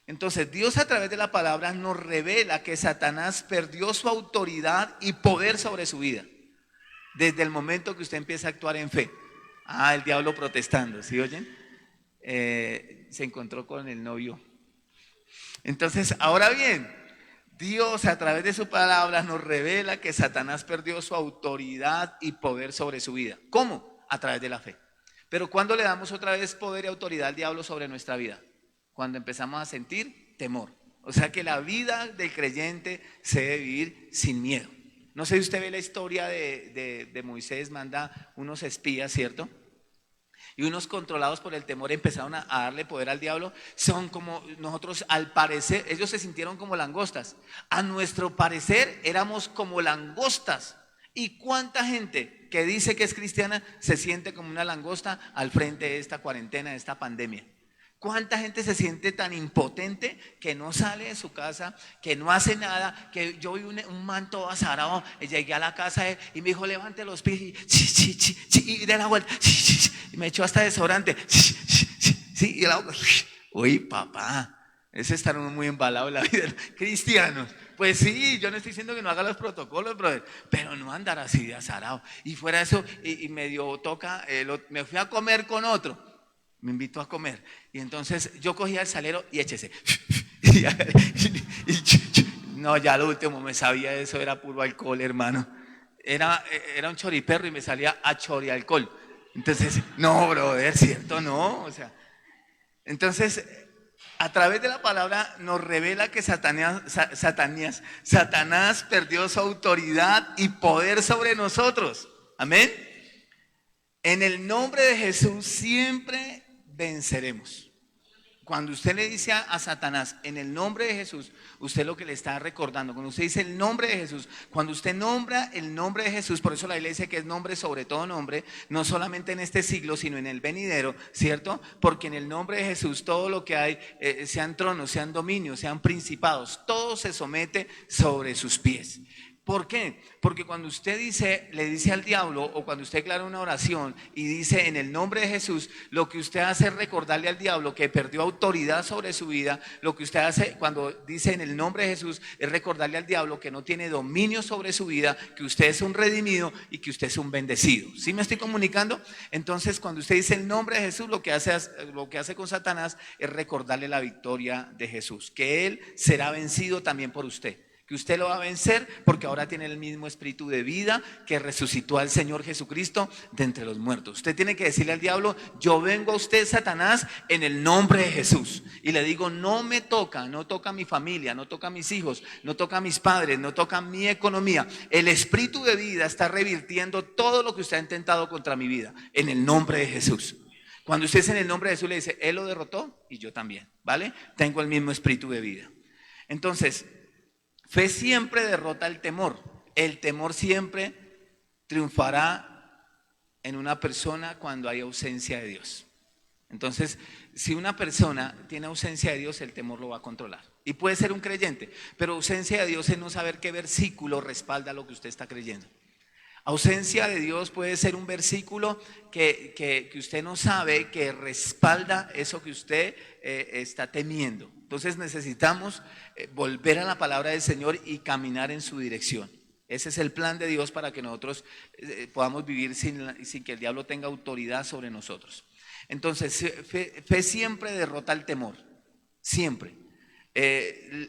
Entonces, Dios a través de la palabra nos revela que Satanás perdió su autoridad y poder sobre su vida desde el momento que usted empieza a actuar en fe. El diablo protestando, ¿sí oyen? Se encontró con el novio. Entonces, ahora bien, Dios a través de su palabra nos revela que Satanás perdió su autoridad y poder sobre su vida. ¿Cómo? A través de la fe. Pero ¿cuándo le damos otra vez poder y autoridad al diablo sobre nuestra vida? Cuando empezamos a sentir temor. O sea que la vida del creyente se debe vivir sin miedo. No sé si usted ve la historia de Moisés, manda unos espías, ¿cierto? Y unos controlados por el temor empezaron a darle poder al diablo. Son como nosotros, al parecer, ellos se sintieron como langostas. A nuestro parecer éramos como langostas. ¿Y cuánta gente que dice que es cristiana se siente como una langosta al frente de esta cuarentena, de esta pandemia? ¿Cuánta gente se siente tan impotente que no sale de su casa, que no hace nada? Que yo vi un manto azarado, llegué a la casa y me dijo: levante los pies y de la vuelta, y me echó hasta desodorante, y el agua. Uy, papá, ese está muy embalado en la vida. Cristianos, pues sí, yo no estoy diciendo que no haga los protocolos, brother, pero no andar así de azarado. Y fuera de eso, y medio toca, me fui a comer con otro. me invitó a comer. Y entonces yo cogía el salero y échese. No, ya lo último me sabía eso, era puro alcohol, hermano. Era un choriperro y me salía a chorialcohol. Entonces, no, brother, ¿cierto? No, o sea. Entonces, a través de la palabra nos revela que Satanás perdió su autoridad y poder sobre nosotros. Amén. En el nombre de Jesús siempre venceremos. Cuando usted le dice a Satanás, en el nombre de Jesús, usted lo que le está recordando, cuando usted dice el nombre de Jesús, cuando usted nombra el nombre de Jesús, por eso la Biblia dice que es nombre sobre todo nombre, no solamente en este siglo, sino en el venidero, ¿cierto? Porque en el nombre de Jesús todo lo que hay, sean tronos, sean dominios, sean principados, todo se somete sobre sus pies. ¿Por qué? Porque cuando usted le dice al diablo, o cuando usted declara una oración y dice en el nombre de Jesús, lo que usted hace es recordarle al diablo que perdió autoridad sobre su vida. Lo que usted hace cuando dice en el nombre de Jesús es recordarle al diablo que no tiene dominio sobre su vida, que usted es un redimido y que usted es un bendecido. ¿Sí me estoy comunicando? Entonces, cuando usted dice el nombre de Jesús, lo que hace con Satanás es recordarle la victoria de Jesús, que él será vencido también por usted. Que usted lo va a vencer porque ahora tiene el mismo espíritu de vida que resucitó al Señor Jesucristo de entre los muertos. Usted tiene que decirle al diablo, yo vengo a usted, Satanás, en el nombre de Jesús. Y le digo, no me toca, no toca a mi familia, no toca a mis hijos, no toca a mis padres, no toca a mi economía. El espíritu de vida está revirtiendo todo lo que usted ha intentado contra mi vida, en el nombre de Jesús. Cuando usted es en el nombre de Jesús le dice, él lo derrotó y yo también, ¿vale? Tengo el mismo espíritu de vida. Entonces, fe siempre derrota el temor. El temor siempre triunfará en una persona cuando hay ausencia de Dios. Entonces, si una persona tiene ausencia de Dios, el temor lo va a controlar. Y puede ser un creyente, pero ausencia de Dios es no saber qué versículo respalda lo que usted está creyendo. Ausencia de Dios puede ser un versículo que usted no sabe que respalda eso que usted está temiendo. Entonces necesitamos volver a la palabra del Señor y caminar en su dirección. Ese es el plan de Dios para que nosotros podamos vivir sin que el diablo tenga autoridad sobre nosotros. Entonces, fe siempre derrota el temor, siempre.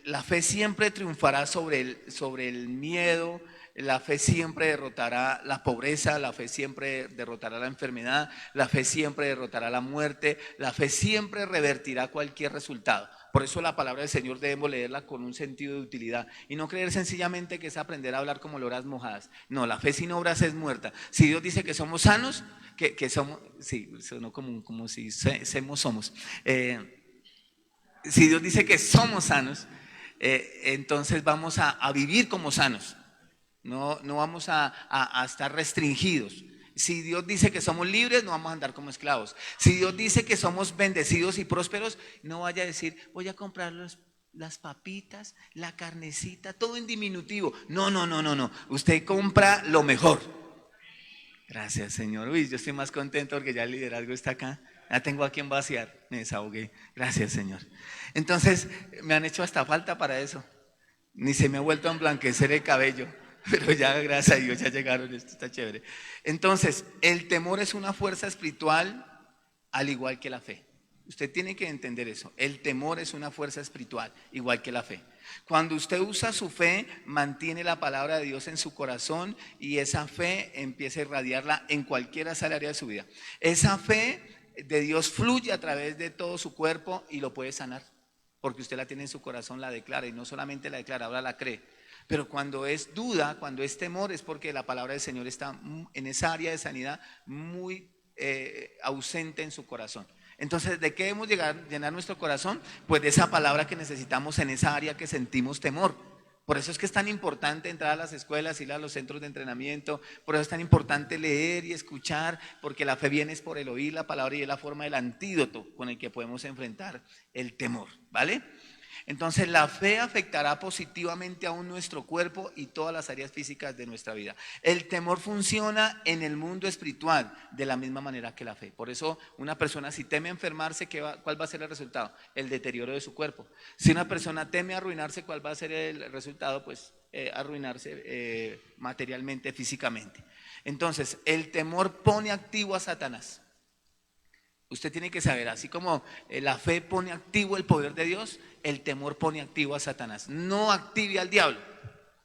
La fe siempre triunfará sobre el miedo. La fe siempre derrotará la pobreza, la fe siempre derrotará la enfermedad, la fe siempre derrotará la muerte, la fe siempre revertirá cualquier resultado. Por eso la palabra del Señor debemos leerla con un sentido de utilidad y no creer sencillamente que es aprender a hablar como loras mojadas. No, la fe sin obras es muerta. Si Dios dice que somos sanos, que somos, sí, sonó como si somos. Si Dios dice que somos sanos, entonces vamos a vivir como sanos. No vamos a estar restringidos. Si Dios dice que somos libres, no vamos a andar como esclavos. Si Dios dice que somos bendecidos y prósperos, no vaya a decir, voy a comprar las papitas, la carnecita, todo en diminutivo. No. Usted compra lo mejor. Gracias, Señor. Uy, yo estoy más contento porque ya el liderazgo está acá. Ya tengo a quien vaciar. Me desahogué. Gracias, Señor. Entonces, me han hecho hasta falta para eso. Ni se me ha vuelto a emblanquecer el cabello. Pero ya, gracias a Dios, ya llegaron, esto está chévere. Entonces, el temor es una fuerza espiritual al igual que la fe. Usted tiene que entender eso. El temor es una fuerza espiritual, igual que la fe. Cuando usted usa su fe, mantiene la palabra de Dios en su corazón y esa fe empieza a irradiarla en cualquier área de su vida. Esa fe de Dios fluye a través de todo su cuerpo y lo puede sanar. Porque usted la tiene en su corazón, la declara y no solamente la declara, ahora la cree. Pero cuando es duda, cuando es temor, es porque la palabra del Señor está en esa área de sanidad muy ausente en su corazón. Entonces, ¿de qué debemos llenar nuestro corazón? Pues de esa palabra que necesitamos en esa área que sentimos temor. Por eso es que es tan importante entrar a las escuelas, ir a los centros de entrenamiento. Por eso es tan importante leer y escuchar, porque la fe viene es por el oír la palabra y es la forma del antídoto con el que podemos enfrentar el temor, ¿vale? Entonces la fe afectará positivamente aún nuestro cuerpo y todas las áreas físicas de nuestra vida. El temor funciona en el mundo espiritual de la misma manera que la fe. Por eso una persona si teme enfermarse, ¿cuál va a ser el resultado? El deterioro de su cuerpo. Si una persona teme arruinarse, ¿cuál va a ser el resultado? Pues arruinarse materialmente, físicamente. Entonces el temor pone activo a Satanás. Usted tiene que saber, así como la fe pone activo el poder de Dios, el temor pone activo a Satanás. No active al diablo.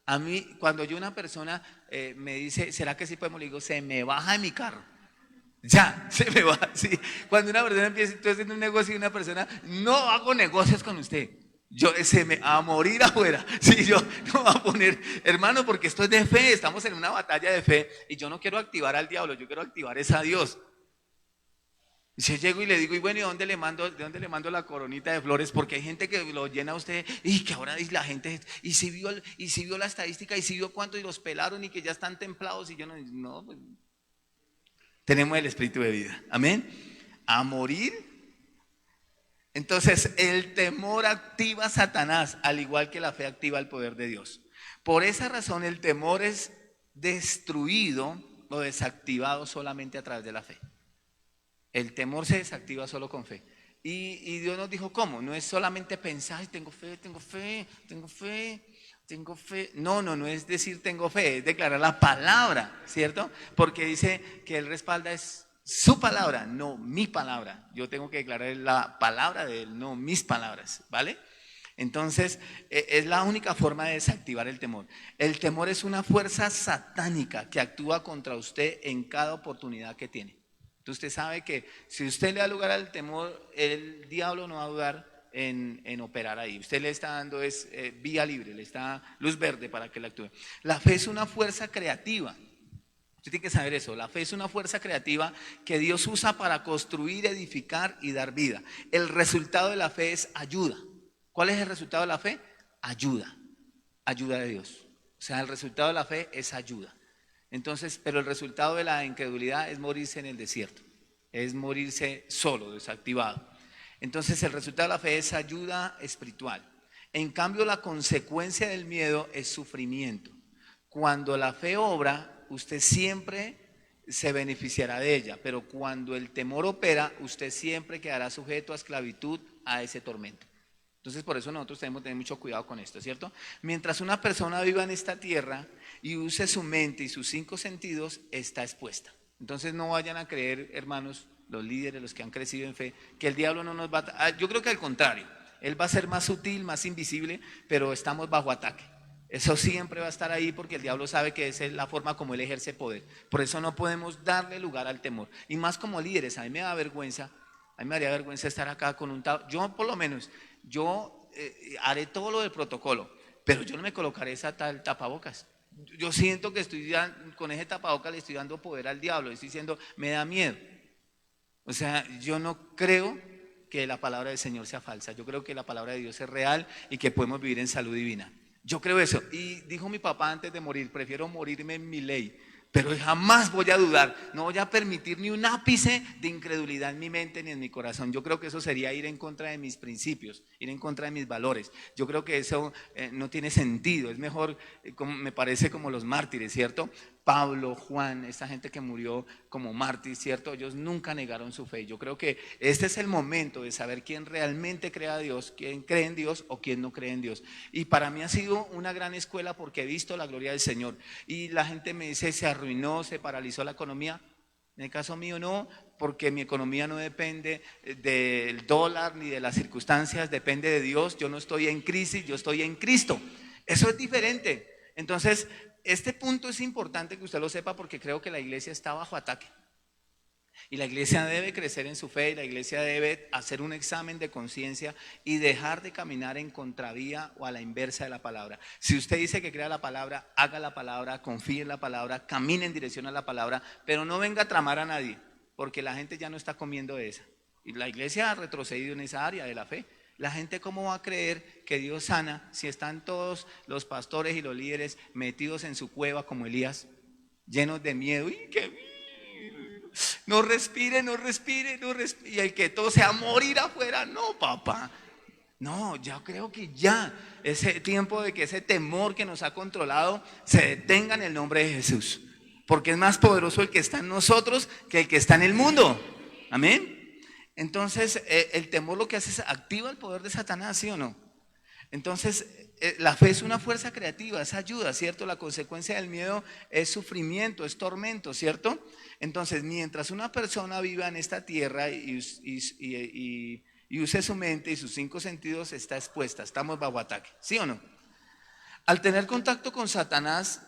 A mí, cuando yo una persona me dice, ¿será que sí podemos? Le digo, se me baja de mi carro. Ya, se me va. Sí. Cuando una persona empieza, estoy haciendo un negocio y una persona, no hago negocios con usted. Yo a morir afuera. Sí, yo no voy a poner, hermano, porque esto es de fe. Estamos en una batalla de fe y yo no quiero activar al diablo, yo quiero activar es a Dios. Y yo llego y le digo, y bueno, ¿de dónde le mando la coronita de flores? Porque hay gente que lo llena a usted y que ahora dice la gente, y si vio la estadística, y si vio cuánto y los pelaron y que ya están templados, y yo no, pues, tenemos el espíritu de vida. Amén. A morir. Entonces, el temor activa a Satanás, al igual que la fe activa el poder de Dios. Por esa razón, el temor es destruido o desactivado solamente a través de la fe. El temor se desactiva solo con fe. Y Dios nos dijo, ¿cómo? No es solamente pensar, tengo fe. No es decir tengo fe, es declarar la palabra, ¿cierto? Porque dice que Él respalda es su palabra, no mi palabra. Yo tengo que declarar la palabra de Él, no mis palabras, ¿vale? Entonces, es la única forma de desactivar el temor. El temor es una fuerza satánica que actúa contra usted en cada oportunidad que tiene. Entonces usted sabe que si usted le da lugar al temor, el diablo no va a dudar en operar ahí. Usted le está dando vía libre, le está luz verde para que le actúe. La fe es una fuerza creativa. Usted tiene que saber eso. La fe es una fuerza creativa que Dios usa para construir, edificar y dar vida. El resultado de la fe es ayuda. ¿Cuál es el resultado de la fe? Ayuda. Ayuda de Dios. O sea, el resultado de la fe es ayuda. Entonces, pero el resultado de la incredulidad es morirse en el desierto, es morirse solo, desactivado. Entonces, el resultado de la fe es ayuda espiritual. En cambio, la consecuencia del miedo es sufrimiento. Cuando la fe obra, usted siempre se beneficiará de ella, pero cuando el temor opera, usted siempre quedará sujeto a esclavitud a ese tormento. Entonces, por eso nosotros tenemos que tener mucho cuidado con esto, ¿cierto? Mientras una persona viva en esta tierra y use su mente y sus 5 sentidos, está expuesta. Entonces, no vayan a creer, hermanos, los líderes, los que han crecido en fe, que el diablo no nos va a... Yo creo que al contrario, él va a ser más sutil, más invisible, pero estamos bajo ataque. Eso siempre va a estar ahí porque el diablo sabe que esa es la forma como él ejerce poder. Por eso no podemos darle lugar al temor. Y más como líderes, a mí me da vergüenza. A mí me haría vergüenza estar acá con un yo por lo menos, haré todo lo del protocolo, pero yo no me colocaré esa tal tapabocas. Yo siento que con ese tapabocas le estoy dando poder al diablo, le estoy diciendo, me da miedo. O sea, yo no creo que la palabra del Señor sea falsa, yo creo que la palabra de Dios es real y que podemos vivir en salud divina. Yo creo eso. Y dijo mi papá antes de morir, prefiero morirme en mi ley. Pero jamás voy a dudar, no voy a permitir ni un ápice de incredulidad en mi mente ni en mi corazón. Yo creo que eso sería ir en contra de mis principios, ir en contra de mis valores. Yo creo que eso no tiene sentido, es mejor, me parece como los mártires, ¿cierto? Pablo, Juan, esta gente que murió como mártir, ¿cierto? Ellos nunca negaron su fe. Yo creo que este es el momento de saber quién realmente cree a Dios, quién cree en Dios o quién no cree en Dios. Y para mí ha sido una gran escuela porque he visto la gloria del Señor. Y la gente me dice, se arruinó, se paralizó la economía. En el caso mío no, porque mi economía no depende del dólar ni de las circunstancias, depende de Dios. Yo no estoy en crisis, yo estoy en Cristo. Eso es diferente. Entonces, este punto es importante que usted lo sepa porque creo que la iglesia está bajo ataque. Y la iglesia debe crecer en su fe y la iglesia debe hacer un examen de conciencia y dejar de caminar en contravía o a la inversa de la palabra. Si usted dice que crea la palabra, haga la palabra, confíe en la palabra, camine en dirección a la palabra, pero no venga a tramar a nadie, porque la gente ya no está comiendo de esa. Y la iglesia ha retrocedido en esa área de la fe. La gente cómo va a creer que Dios sana si están todos los pastores y los líderes metidos en su cueva como Elías, llenos de miedo y que no respire, y el que todo sea morir afuera. No, papá. No, yo creo que ya ese tiempo de que ese temor que nos ha controlado se detenga en el nombre de Jesús, porque es más poderoso el que está en nosotros que el que está en el mundo. Amén. Entonces, el temor lo que hace es activa el poder de Satanás, ¿sí o no? Entonces, La fe es una fuerza creativa, es ayuda, ¿cierto? La consecuencia del miedo es sufrimiento, es tormento, ¿cierto? Entonces, mientras una persona viva en esta tierra y use su mente y sus 5 sentidos, está expuesta, estamos bajo ataque, ¿sí o no? Al tener contacto con Satanás,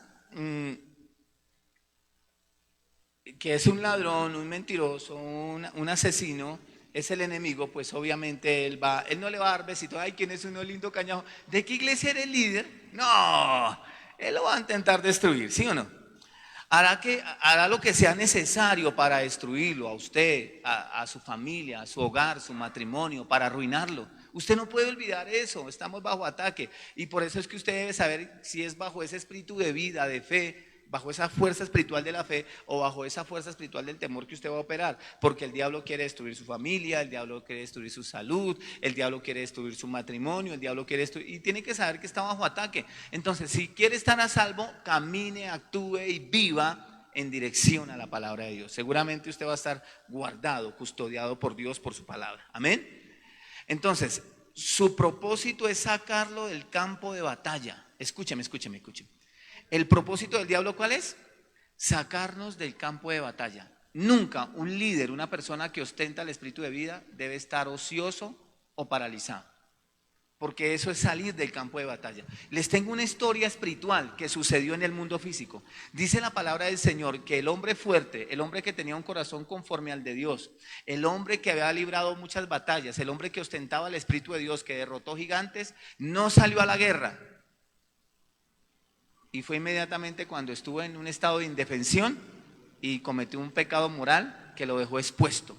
que es un ladrón, un mentiroso, un asesino, es el enemigo, pues obviamente él no le va a dar besito. Ay, ¿quién es uno lindo cañajo? ¿De qué iglesia eres líder? No, él lo va a intentar destruir, ¿sí o no? Hará lo que sea necesario para destruirlo, a usted, a su familia, a su hogar, su matrimonio, para arruinarlo. Usted no puede olvidar eso, estamos bajo ataque. Y por eso es que usted debe saber si es bajo ese espíritu de vida, de fe, bajo esa fuerza espiritual de la fe o bajo esa fuerza espiritual del temor que usted va a operar, porque el diablo quiere destruir su familia, el diablo quiere destruir su salud, el diablo quiere destruir su matrimonio, el diablo quiere destruir, y tiene que saber que está bajo ataque. Entonces, si quiere estar a salvo, camine, actúe y viva en dirección a la palabra de Dios. Seguramente usted va a estar guardado, custodiado por Dios, por su palabra. Amén. Entonces, su propósito es sacarlo del campo de batalla. Escúcheme. ¿El propósito del diablo cuál es? Sacarnos del campo de batalla. Nunca un líder, una persona que ostenta el espíritu de vida, debe estar ocioso o paralizado, porque eso es salir del campo de batalla. Les tengo una historia espiritual que sucedió en el mundo físico. Dice la palabra del Señor que el hombre fuerte, el hombre que tenía un corazón conforme al de Dios, el hombre que había librado muchas batallas, el hombre que ostentaba el espíritu de Dios, que derrotó gigantes, no salió a la guerra. Y fue inmediatamente cuando estuvo en un estado de indefensión y cometió un pecado moral que lo dejó expuesto.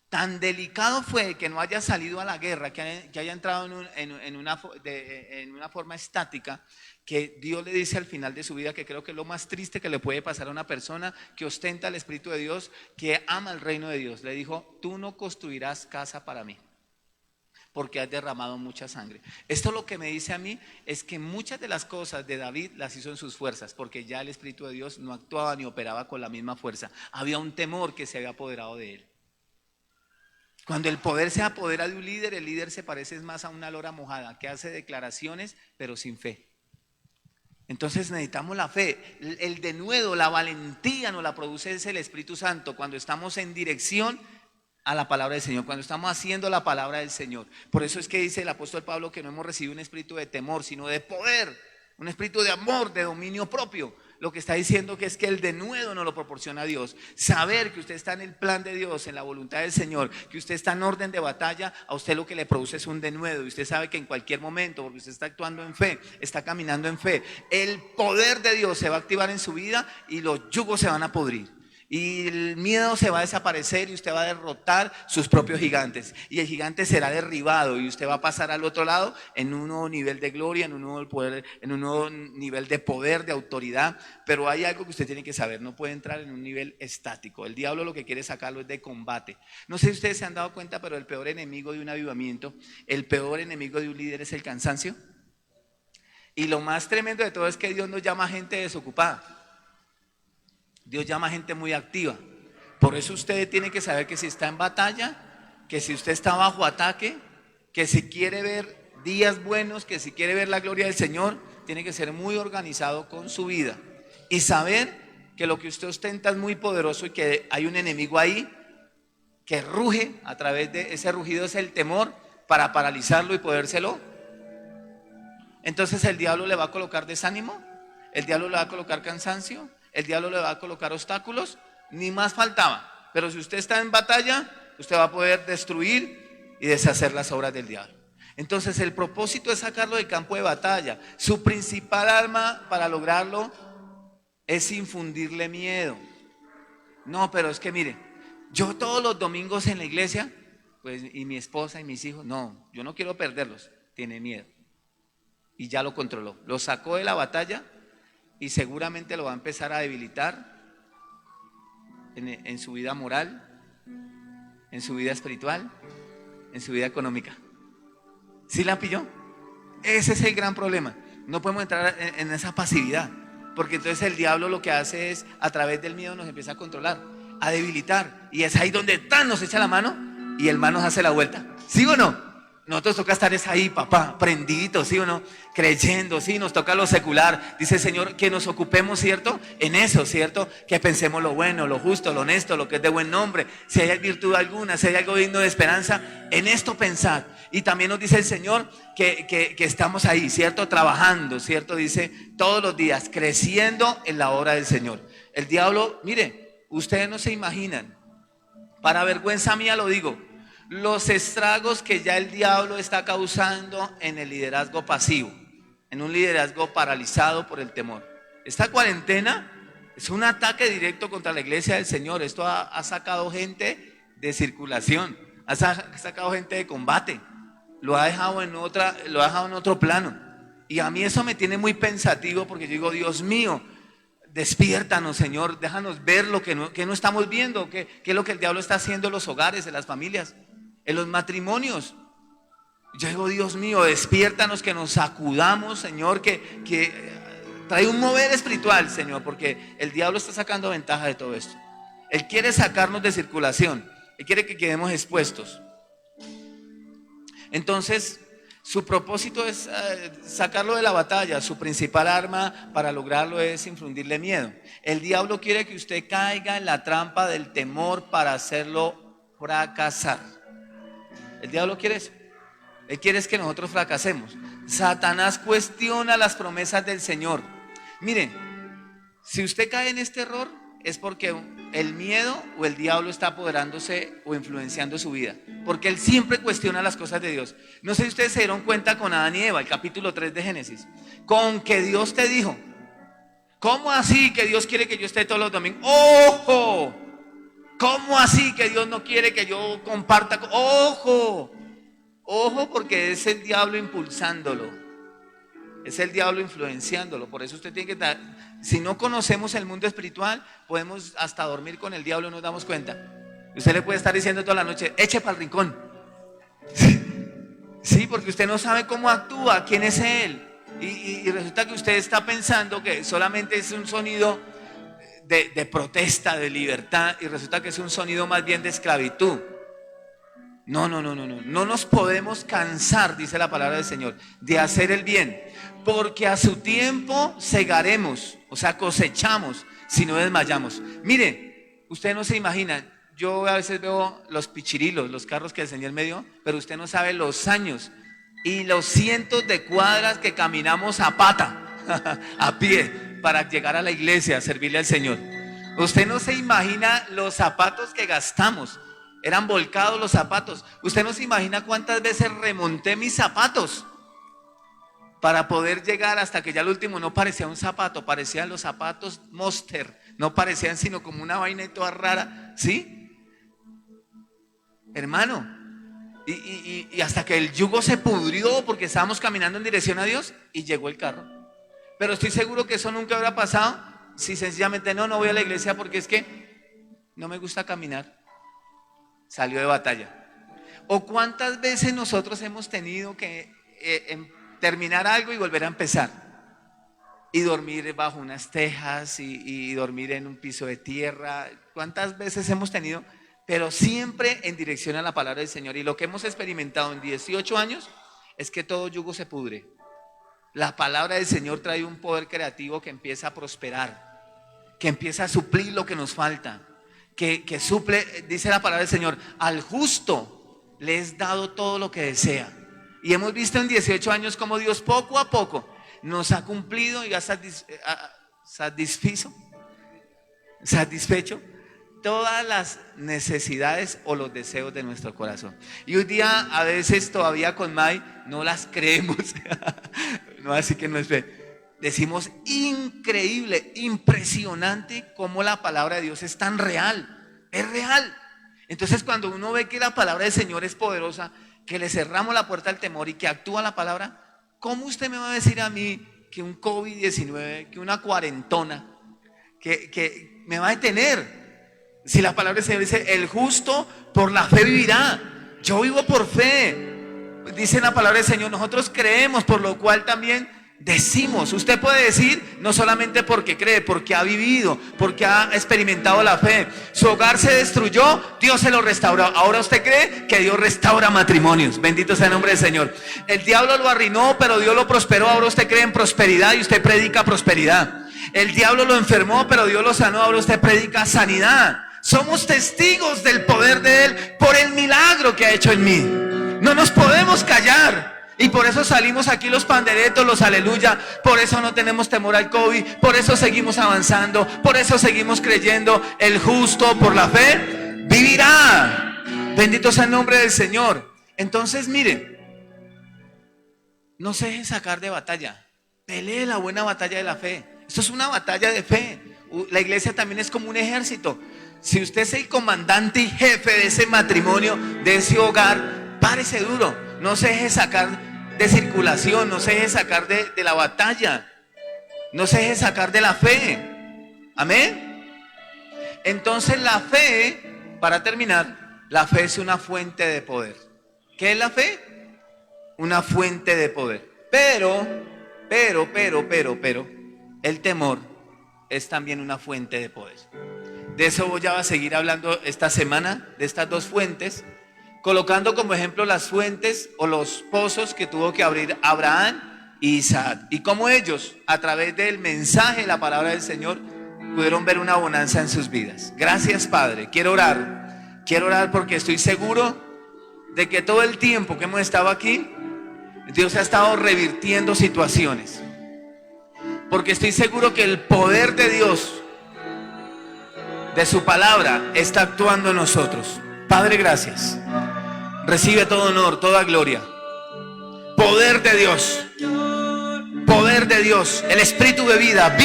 Tan delicado fue que no haya salido a la guerra, que haya entrado en una forma estática, que Dios le dice al final de su vida, que creo que es lo más triste que le puede pasar a una persona que ostenta el Espíritu de Dios, que ama el reino de Dios. Le dijo: tú no construirás casa para mí, porque has derramado mucha sangre. Esto lo que me dice a mí es que muchas de las cosas de David las hizo en sus fuerzas, porque ya el Espíritu de Dios no actuaba ni operaba con la misma fuerza. Había un temor que se había apoderado de él. Cuando el poder se apodera de un líder, el líder se parece más a una lora mojada que hace declaraciones pero sin fe. Entonces necesitamos la fe, el denuedo, la valentía nos la produce es el Espíritu Santo cuando estamos en dirección a la palabra del Señor, cuando estamos haciendo la palabra del Señor. Por eso es que dice el apóstol Pablo que no hemos recibido un espíritu de temor, sino de poder, un espíritu de amor, de dominio propio. Lo que está diciendo que es que el denuedo nos lo proporciona Dios. Saber que usted está en el plan de Dios, en la voluntad del Señor, que usted está en orden de batalla, a usted lo que le produce es un denuedo. Y usted sabe que en cualquier momento, porque usted está actuando en fe, está caminando en fe, el poder de Dios se va a activar en su vida y los yugos se van a podrir. Y el miedo se va a desaparecer y usted va a derrotar sus propios gigantes. Y el gigante será derribado y usted va a pasar al otro lado en un nuevo nivel de gloria, en un nuevo poder, en un nuevo nivel de poder, de autoridad. Pero hay algo que usted tiene que saber: no puede entrar en un nivel estático. El diablo lo que quiere sacarlo es de combate. No sé si ustedes se han dado cuenta, pero el peor enemigo de un avivamiento, el peor enemigo de un líder es el cansancio. Y lo más tremendo de todo es que Dios nos llama a gente desocupada. Dios llama a gente muy activa. Por eso usted tiene que saber que si está en batalla, que si usted está bajo ataque, que si quiere ver días buenos, que si quiere ver la gloria del Señor, tiene que ser muy organizado con su vida y saber que lo que usted ostenta es muy poderoso y que hay un enemigo ahí que ruge. A través de ese rugido es el temor, para paralizarlo y podérselo. Entonces el diablo le va a colocar desánimo, el diablo le va a colocar cansancio, el diablo le va a colocar obstáculos, ni más faltaba. Pero si usted está en batalla, usted va a poder destruir y deshacer las obras del diablo. Entonces el propósito es sacarlo del campo de batalla. Su principal arma para lograrlo es infundirle miedo. No, pero es que mire, yo todos los domingos en la iglesia, pues, y mi esposa y mis hijos, no, yo no quiero perderlos. Tiene miedo. Y ya lo controló, lo sacó de la batalla. Y seguramente lo va a empezar a debilitar en su vida moral, en su vida espiritual, en su vida económica. ¿Sí la pilló? Ese es el gran problema. No podemos entrar en esa pasividad, porque entonces el diablo lo que hace es, a través del miedo nos empieza a controlar, a debilitar. Y es ahí donde tan nos echa la mano y el mal nos hace la vuelta. ¿Sí o no? Nosotros toca estar es ahí, papá, prendidos, ¿sí o no? Creyendo, ¿sí? Nos toca lo secular. Dice el Señor que nos ocupemos, ¿cierto? En eso, ¿cierto? Que pensemos lo bueno, lo justo, lo honesto, lo que es de buen nombre. Si hay virtud alguna, si hay algo digno de esperanza, en esto pensad. Y también nos dice el Señor que estamos ahí, ¿cierto? Trabajando, ¿cierto? Dice todos los días, creciendo en la obra del Señor. El diablo, mire, ustedes no se imaginan, para vergüenza mía lo digo, los estragos que ya el diablo está causando en el liderazgo pasivo, en un liderazgo paralizado por el temor. Esta cuarentena es un ataque directo contra la iglesia del Señor. Esto ha sacado gente de circulación, ha sacado gente de combate, lo ha dejado en otro plano. Y a mí eso me tiene muy pensativo, porque yo digo, Dios mío, despiértanos, Señor, déjanos ver lo que no estamos viendo, qué es lo que el diablo está haciendo en los hogares, en las familias, en los matrimonios. Yo digo, Dios mío, despiértanos, que nos sacudamos, Señor, que trae un mover espiritual, Señor, porque el diablo está sacando ventaja de todo esto. Él quiere sacarnos de circulación, él quiere que quedemos expuestos. Entonces, su propósito es sacarlo de la batalla. Su principal arma para lograrlo es infundirle miedo. El diablo quiere que usted caiga en la trampa del temor para hacerlo fracasar. El diablo quiere eso. Él quiere es que nosotros fracasemos. Satanás cuestiona las promesas del Señor. Miren, si usted cae en este error, es porque el miedo o el diablo está apoderándose o influenciando su vida, porque él siempre cuestiona las cosas de Dios. No sé si ustedes se dieron cuenta con Adán y Eva, el capítulo 3 de Génesis, con que Dios te dijo, ¿cómo así que Dios quiere que yo esté todos los domingos? ¡Ojo! ¿Cómo así que Dios no quiere que yo comparta? ¡Ojo! Ojo, porque es el diablo impulsándolo. Es el diablo influenciándolo. Por eso usted tiene que estar. Si no conocemos el mundo espiritual, podemos hasta dormir con el diablo y no nos damos cuenta. Usted le puede estar diciendo toda la noche, eche para el rincón. Sí, porque usted no sabe cómo actúa, quién es él. Y resulta que usted está pensando que solamente es un sonido de protesta, de libertad, y resulta que es un sonido más bien de esclavitud. No nos podemos cansar, dice la palabra del Señor, de hacer el bien, porque a su tiempo segaremos, o sea, cosechamos, si no desmayamos. Mire, usted no se imagina, yo a veces veo los pichirilos, los carros que el Señor me dio, pero usted no sabe los años y los cientos de cuadras que caminamos a pata, a pie, para llegar a la iglesia, a servirle al Señor. Usted no se imagina los zapatos que gastamos. Eran volcados los zapatos. Usted no se imagina cuántas veces remonté mis zapatos para poder llegar hasta que ya el último no parecía un zapato, parecían los zapatos Monster, no parecían sino como una vaina toda rara, ¿sí? Hermano, y hasta que el yugo se pudrió porque estábamos caminando en dirección a Dios y llegó el carro. Pero estoy seguro que eso nunca habrá pasado si sencillamente no voy a la iglesia porque es que no me gusta caminar. Salió de batalla. O cuántas veces nosotros hemos tenido que terminar algo y volver a empezar, y dormir bajo unas tejas y dormir en un piso de tierra. Cuántas veces hemos tenido, pero siempre en dirección a la palabra del Señor. Y lo que hemos experimentado en 18 años es que todo yugo se pudre. La palabra del Señor trae un poder creativo que empieza a prosperar, que empieza a suplir lo que nos falta. Que suple, dice la palabra del Señor, al justo le es dado todo lo que desea. Y hemos visto en 18 años cómo Dios poco a poco nos ha cumplido y ha satisfecho todas las necesidades o los deseos de nuestro corazón. Y hoy día a veces todavía con May no las creemos. No, así que no es fe. Decimos increíble, impresionante cómo la palabra de Dios es tan real, es real. Entonces cuando uno ve que la palabra del Señor es poderosa, que le cerramos la puerta al temor y que actúa la palabra, ¿cómo usted me va a decir a mí que un COVID-19, que una cuarentona, que me va a detener? Si la palabra del Señor dice, el justo por la fe vivirá. Yo vivo por fe. Dice la palabra del Señor, nosotros creemos, por lo cual también Decimos, usted puede decir no solamente porque cree, porque ha vivido, porque ha experimentado la fe. Su hogar se destruyó, Dios se lo restauró. Ahora usted cree que Dios restaura matrimonios. Bendito sea el nombre del Señor. El diablo lo arruinó, pero Dios lo prosperó. Ahora usted cree en prosperidad y usted predica prosperidad. El diablo lo enfermó, pero Dios lo sanó. Ahora usted predica sanidad. Somos testigos del poder de Él por el milagro que ha hecho en mí. No nos podemos callar. Y por eso salimos aquí los panderetos, los aleluya. Por eso no tenemos temor al COVID. Por eso seguimos avanzando. Por eso seguimos creyendo. El justo por la fe vivirá. Bendito sea el nombre del Señor. Entonces mire, no se deje sacar de batalla. Pelee la buena batalla de la fe. Esto es una batalla de fe. La iglesia también es como un ejército. Si usted es el comandante y jefe de ese matrimonio, de ese hogar, párese duro. No se deje sacar de circulación, no se deje sacar de la batalla, no se deje sacar de la fe. Amén. Entonces la fe, para terminar, la fe es una fuente de poder. ¿Qué es la fe? Una fuente de poder. Pero, el temor es también una fuente de poder. De eso voy a seguir hablando esta semana, de estas dos fuentes, colocando como ejemplo las fuentes o los pozos que tuvo que abrir Abraham y Isaac, y cómo ellos, a través del mensaje de la palabra del Señor, pudieron ver una bonanza en sus vidas. Gracias, Padre. Quiero orar porque estoy seguro de que todo el tiempo que hemos estado aquí, Dios ha estado revirtiendo situaciones, porque estoy seguro que el poder de Dios, de su palabra, está actuando en nosotros. Padre, gracias. Recibe todo honor, toda gloria. Poder de Dios. Poder de Dios. El espíritu de vida.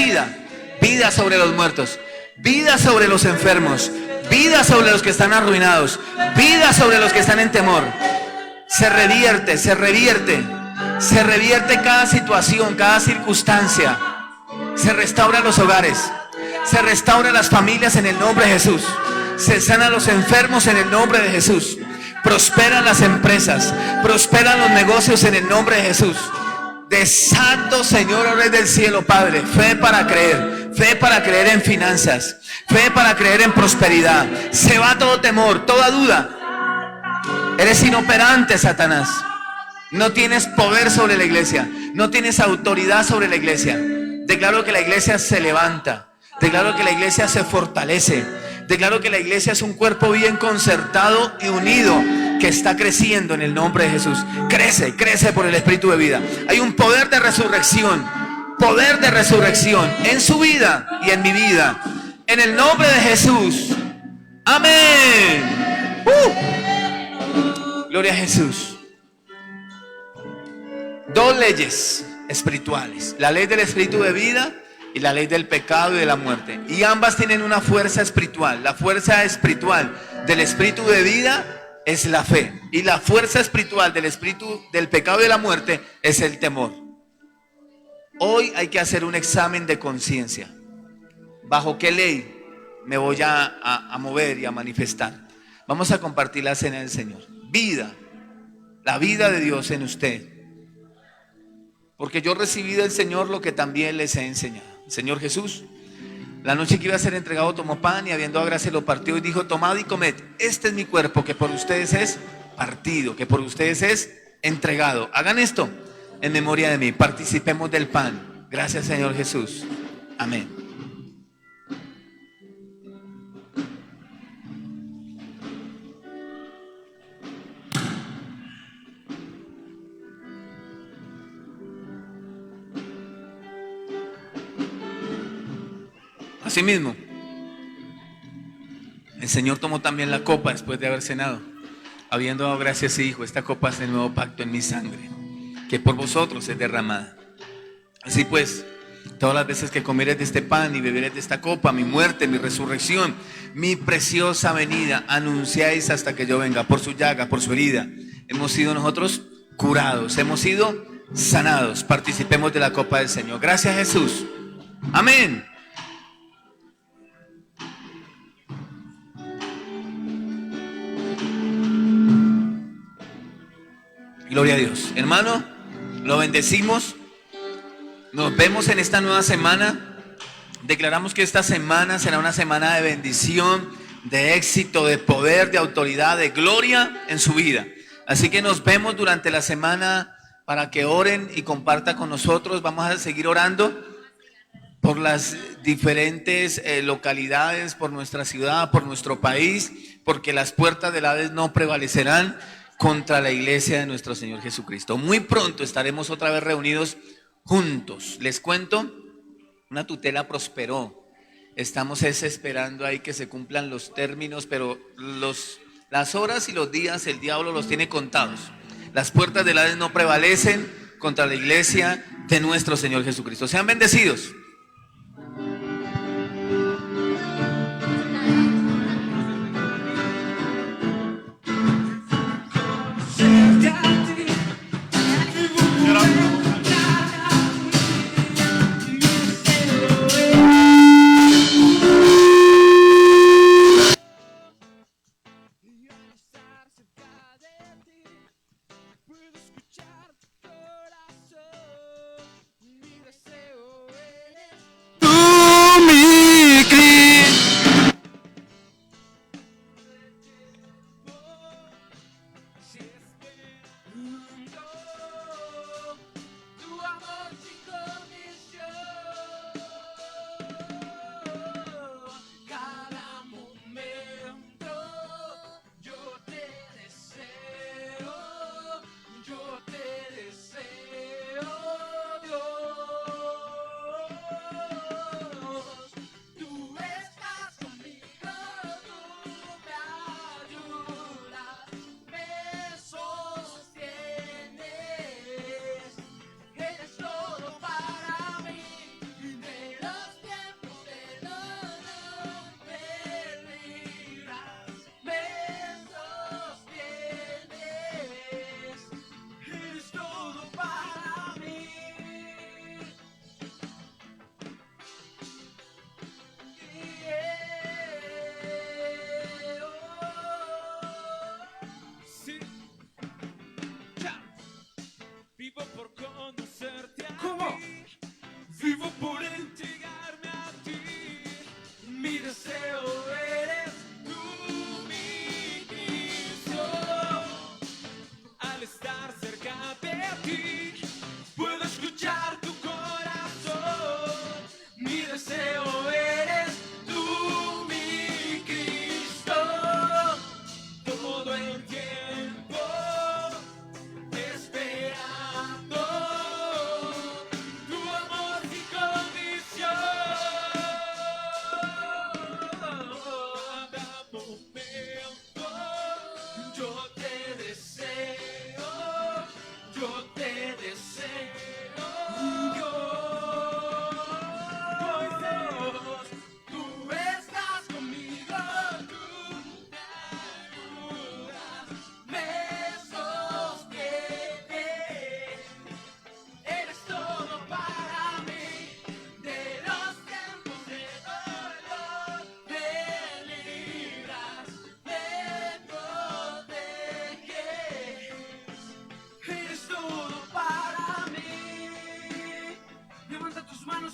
Vida sobre los muertos. Vida sobre los enfermos. Vida sobre los que están arruinados. Vida sobre los que están en temor. Se revierte cada situación, cada circunstancia. Se restauran los hogares. Se restauran las familias en el nombre de Jesús. Se sanan los enfermos en el nombre de Jesús. Prosperan las empresas, prosperan los negocios en el nombre de Jesús. Desato, Señor, oh Rey del cielo, Padre, fe para creer en finanzas, fe para creer en prosperidad. Se va todo temor, toda duda. Eres inoperante, Satanás. No tienes poder sobre la iglesia, no tienes autoridad sobre la iglesia. Declaro que la iglesia se levanta, declaro que la iglesia se fortalece. Declaro que la iglesia es un cuerpo bien concertado y unido, que está creciendo en el nombre de Jesús. Crece por el espíritu de vida. Hay un poder de resurrección en su vida y en mi vida. En el nombre de Jesús. Amén. Gloria a Jesús. Dos leyes espirituales: la ley del espíritu de vida y la ley del pecado y de la muerte. Y ambas tienen una fuerza espiritual. La fuerza espiritual del espíritu de vida es la fe. Y la fuerza espiritual del espíritu del pecado y de la muerte es el temor. Hoy hay que hacer un examen de conciencia. ¿Bajo qué ley me voy a mover y a manifestar? Vamos a compartir la cena del Señor. Vida. La vida de Dios en usted. Porque yo recibí del Señor lo que también les he enseñado. Señor Jesús, la noche que iba a ser entregado, tomó pan y habiendo dado gracias lo partió y dijo: tomad y comed, este es mi cuerpo que por ustedes es partido, que por ustedes es entregado. Hagan esto en memoria de mí. Participemos del pan. Gracias, Señor Jesús. Amén. Asimismo, el Señor tomó también la copa después de haber cenado, habiendo dado gracias y dijo: esta copa es el nuevo pacto en mi sangre, que por vosotros es derramada. Así pues, todas las veces que comieres de este pan y beberes de esta copa, mi muerte, mi resurrección, mi preciosa venida, anunciáis hasta que yo venga. Por su llaga, por su herida, hemos sido nosotros curados, hemos sido sanados. Participemos de la copa del Señor. Gracias, Jesús. Amén. Gloria a Dios. Hermano, lo bendecimos. Nos vemos en esta nueva semana. Declaramos que esta semana será una semana de bendición, de éxito, de poder, de autoridad, de gloria en su vida. Así que nos vemos durante la semana para que oren y compartan con nosotros. Vamos a seguir orando por las diferentes localidades, por nuestra ciudad, por nuestro país, porque las puertas del Hades no prevalecerán contra la iglesia de nuestro Señor Jesucristo. Muy pronto estaremos otra vez reunidos juntos. Les cuento, una tutela prosperó. Estamos esperando ahí que se cumplan los términos, pero las horas y los días el diablo los tiene contados. Las puertas del Hades no prevalecen contra la iglesia de nuestro Señor Jesucristo. Sean bendecidos.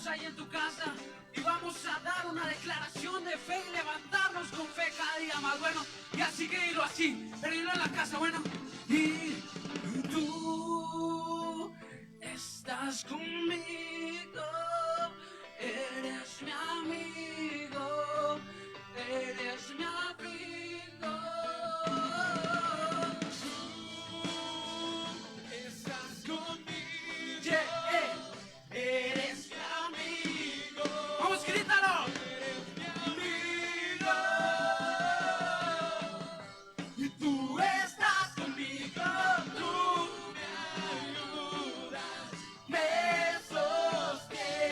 Ahí en tu casa y vamos a dar una declaración de fe y levantarnos con fe cada día más. Bueno, y así que dilo así, pero dilo en la casa. Bueno, y tú estás conmigo, eres mi amigo, eres mi abrigo. Tú estás conmigo, yeah, eres mi amigo. Vamos, grítalo. Eres mi amigo. Y tú estás conmigo. Tú me ayudas, me sostienes.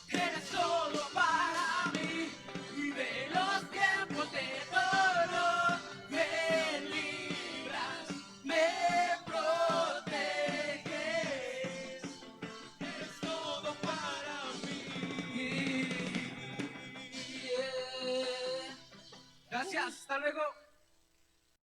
Eres todo para mí. Y de los tiempos de dolor me libras, me proteges. Eres todo para mí. Yeah. Gracias, hasta luego.